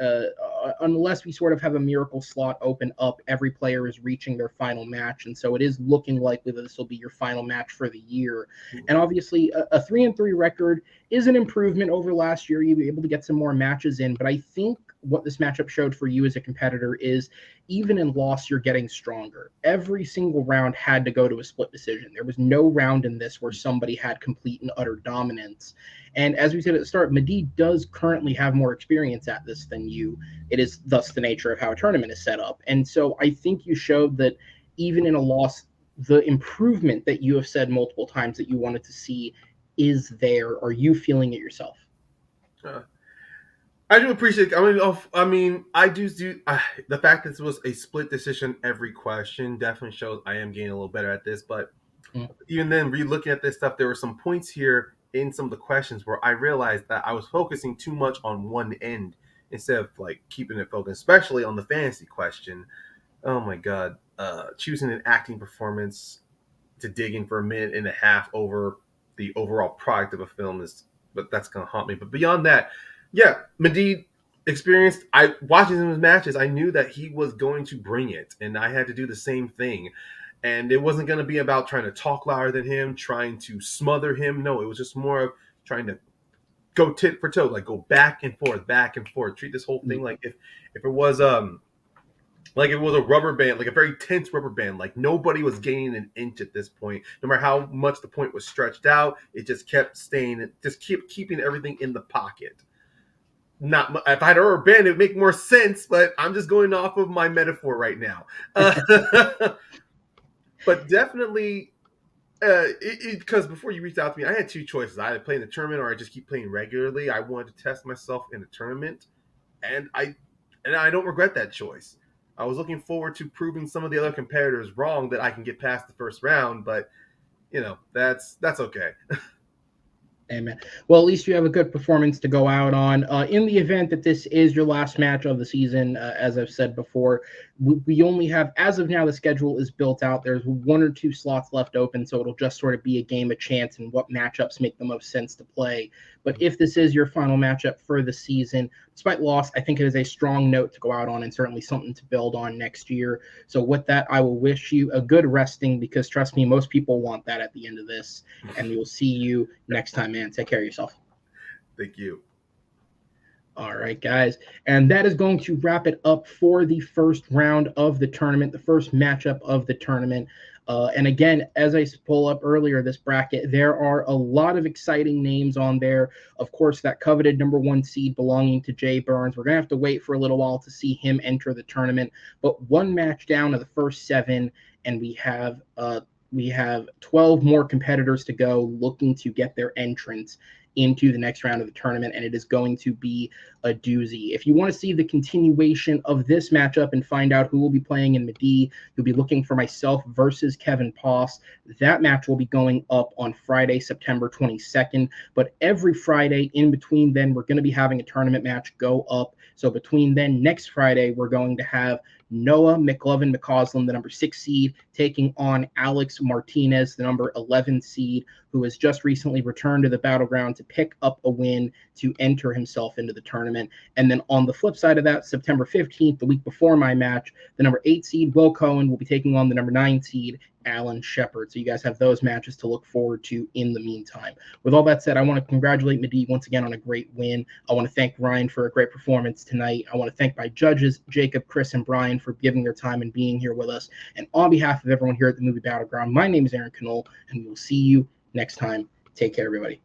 unless we sort of have a miracle slot open up, every player is reaching their final match. And so it is looking likely that this will be your final match for the year. And obviously a 3-3 record is an improvement over last year. You'll be able to get some more matches in. But I think what this matchup showed for you as a competitor is even in loss, you're getting stronger. Every single round had to go to a split decision. There was no round in this where somebody had complete and utter dominance. And as we said at the start, Madeeh does currently have more experience at this than you. It is thus the nature of how a tournament is set up. And so I think you showed that even in a loss, the improvement that you have said multiple times that you wanted to see is there. Are you feeling it yourself? I do appreciate. I do the fact that this was a split decision every question definitely shows I am getting a little better at this. But even then, re-looking at this stuff, there were some points here in some of the questions where I realized that I was focusing too much on one end instead of like keeping it focused, especially on the fantasy question. Oh my god, choosing an acting performance to dig in for a minute and a half over the overall product of a film but that's gonna haunt me. But beyond that. Yeah, Madeeh experienced. Watching him in matches, I knew that he was going to bring it, and I had to do the same thing. And it wasn't going to be about trying to talk louder than him, trying to smother him. No, it was just more of trying to go tit for toe, like go back and forth, treat this whole thing like if it was Like it was a rubber band, like a very tense rubber band. Like nobody was gaining an inch at this point. No matter how much the point was stretched out, it just kept staying, just keep keeping everything in the pocket. Not if I had a rubber band, it would make more sense, but I'm just going off of my metaphor right now. But definitely, because before you reached out to me, I had two choices: I either play in the tournament or I just keep playing regularly. I wanted to test myself in the tournament, and I don't regret that choice. I was looking forward to proving some of the other competitors wrong that I can get past the first round, but that's okay. Amen. Well, at least you have a good performance to go out on. In the event that this is your last match of the season, as I've said before, we only have, as of now, the schedule is built out. There's 1 or 2 slots left open, so it'll just sort of be a game of chance and what matchups make the most sense to play. But if this is your final matchup for the season, despite loss, I think it is a strong note to go out on and certainly something to build on next year. So with that, I will wish you a good resting because trust me, most people want that at the end of this. And we will see you next time, man. Take care of yourself. Thank you. All right, guys. And that is going to wrap it up for the first round of the tournament, the first matchup of the tournament. And again, as I pull up earlier, this bracket, there are a lot of exciting names on there. Of course, that coveted number 1 seed belonging to Jay Burns. We're going to have to wait for a little while to see him enter the tournament. But 1 match down of the first 7, and we have 12 more competitors to go looking to get their entrance into the next round of the tournament, and it is going to be a doozy. If you want to see the continuation of this matchup and find out who will be playing in Madeeh, you'll be looking for myself versus Kevin Poss. That match will be going up on Friday, September 22nd, but every Friday in between then, we're going to be having a tournament match go up. So between then, next Friday, we're going to have Noah McLovin McCausland, the number 6 seed, taking on Alex Martinez, the number 11 seed, who has just recently returned to the Battleground to pick up a win to enter himself into the tournament. And then on the flip side of that, September 15th, the week before my match, the number 8 seed, Will Cohen, will be taking on the number 9 seed, Alan Shepard. So you guys have those matches to look forward to in the meantime. With all that said, I want to congratulate Madeeh once again on a great win. I want to thank Ryan for a great performance tonight. I want to thank my judges, Jacob, Chris, and Brian, for giving their time and being here with us. And on behalf of everyone here at the Movie Battleground, my name is Aaron Knoll, and we will see you next time. Take care, everybody.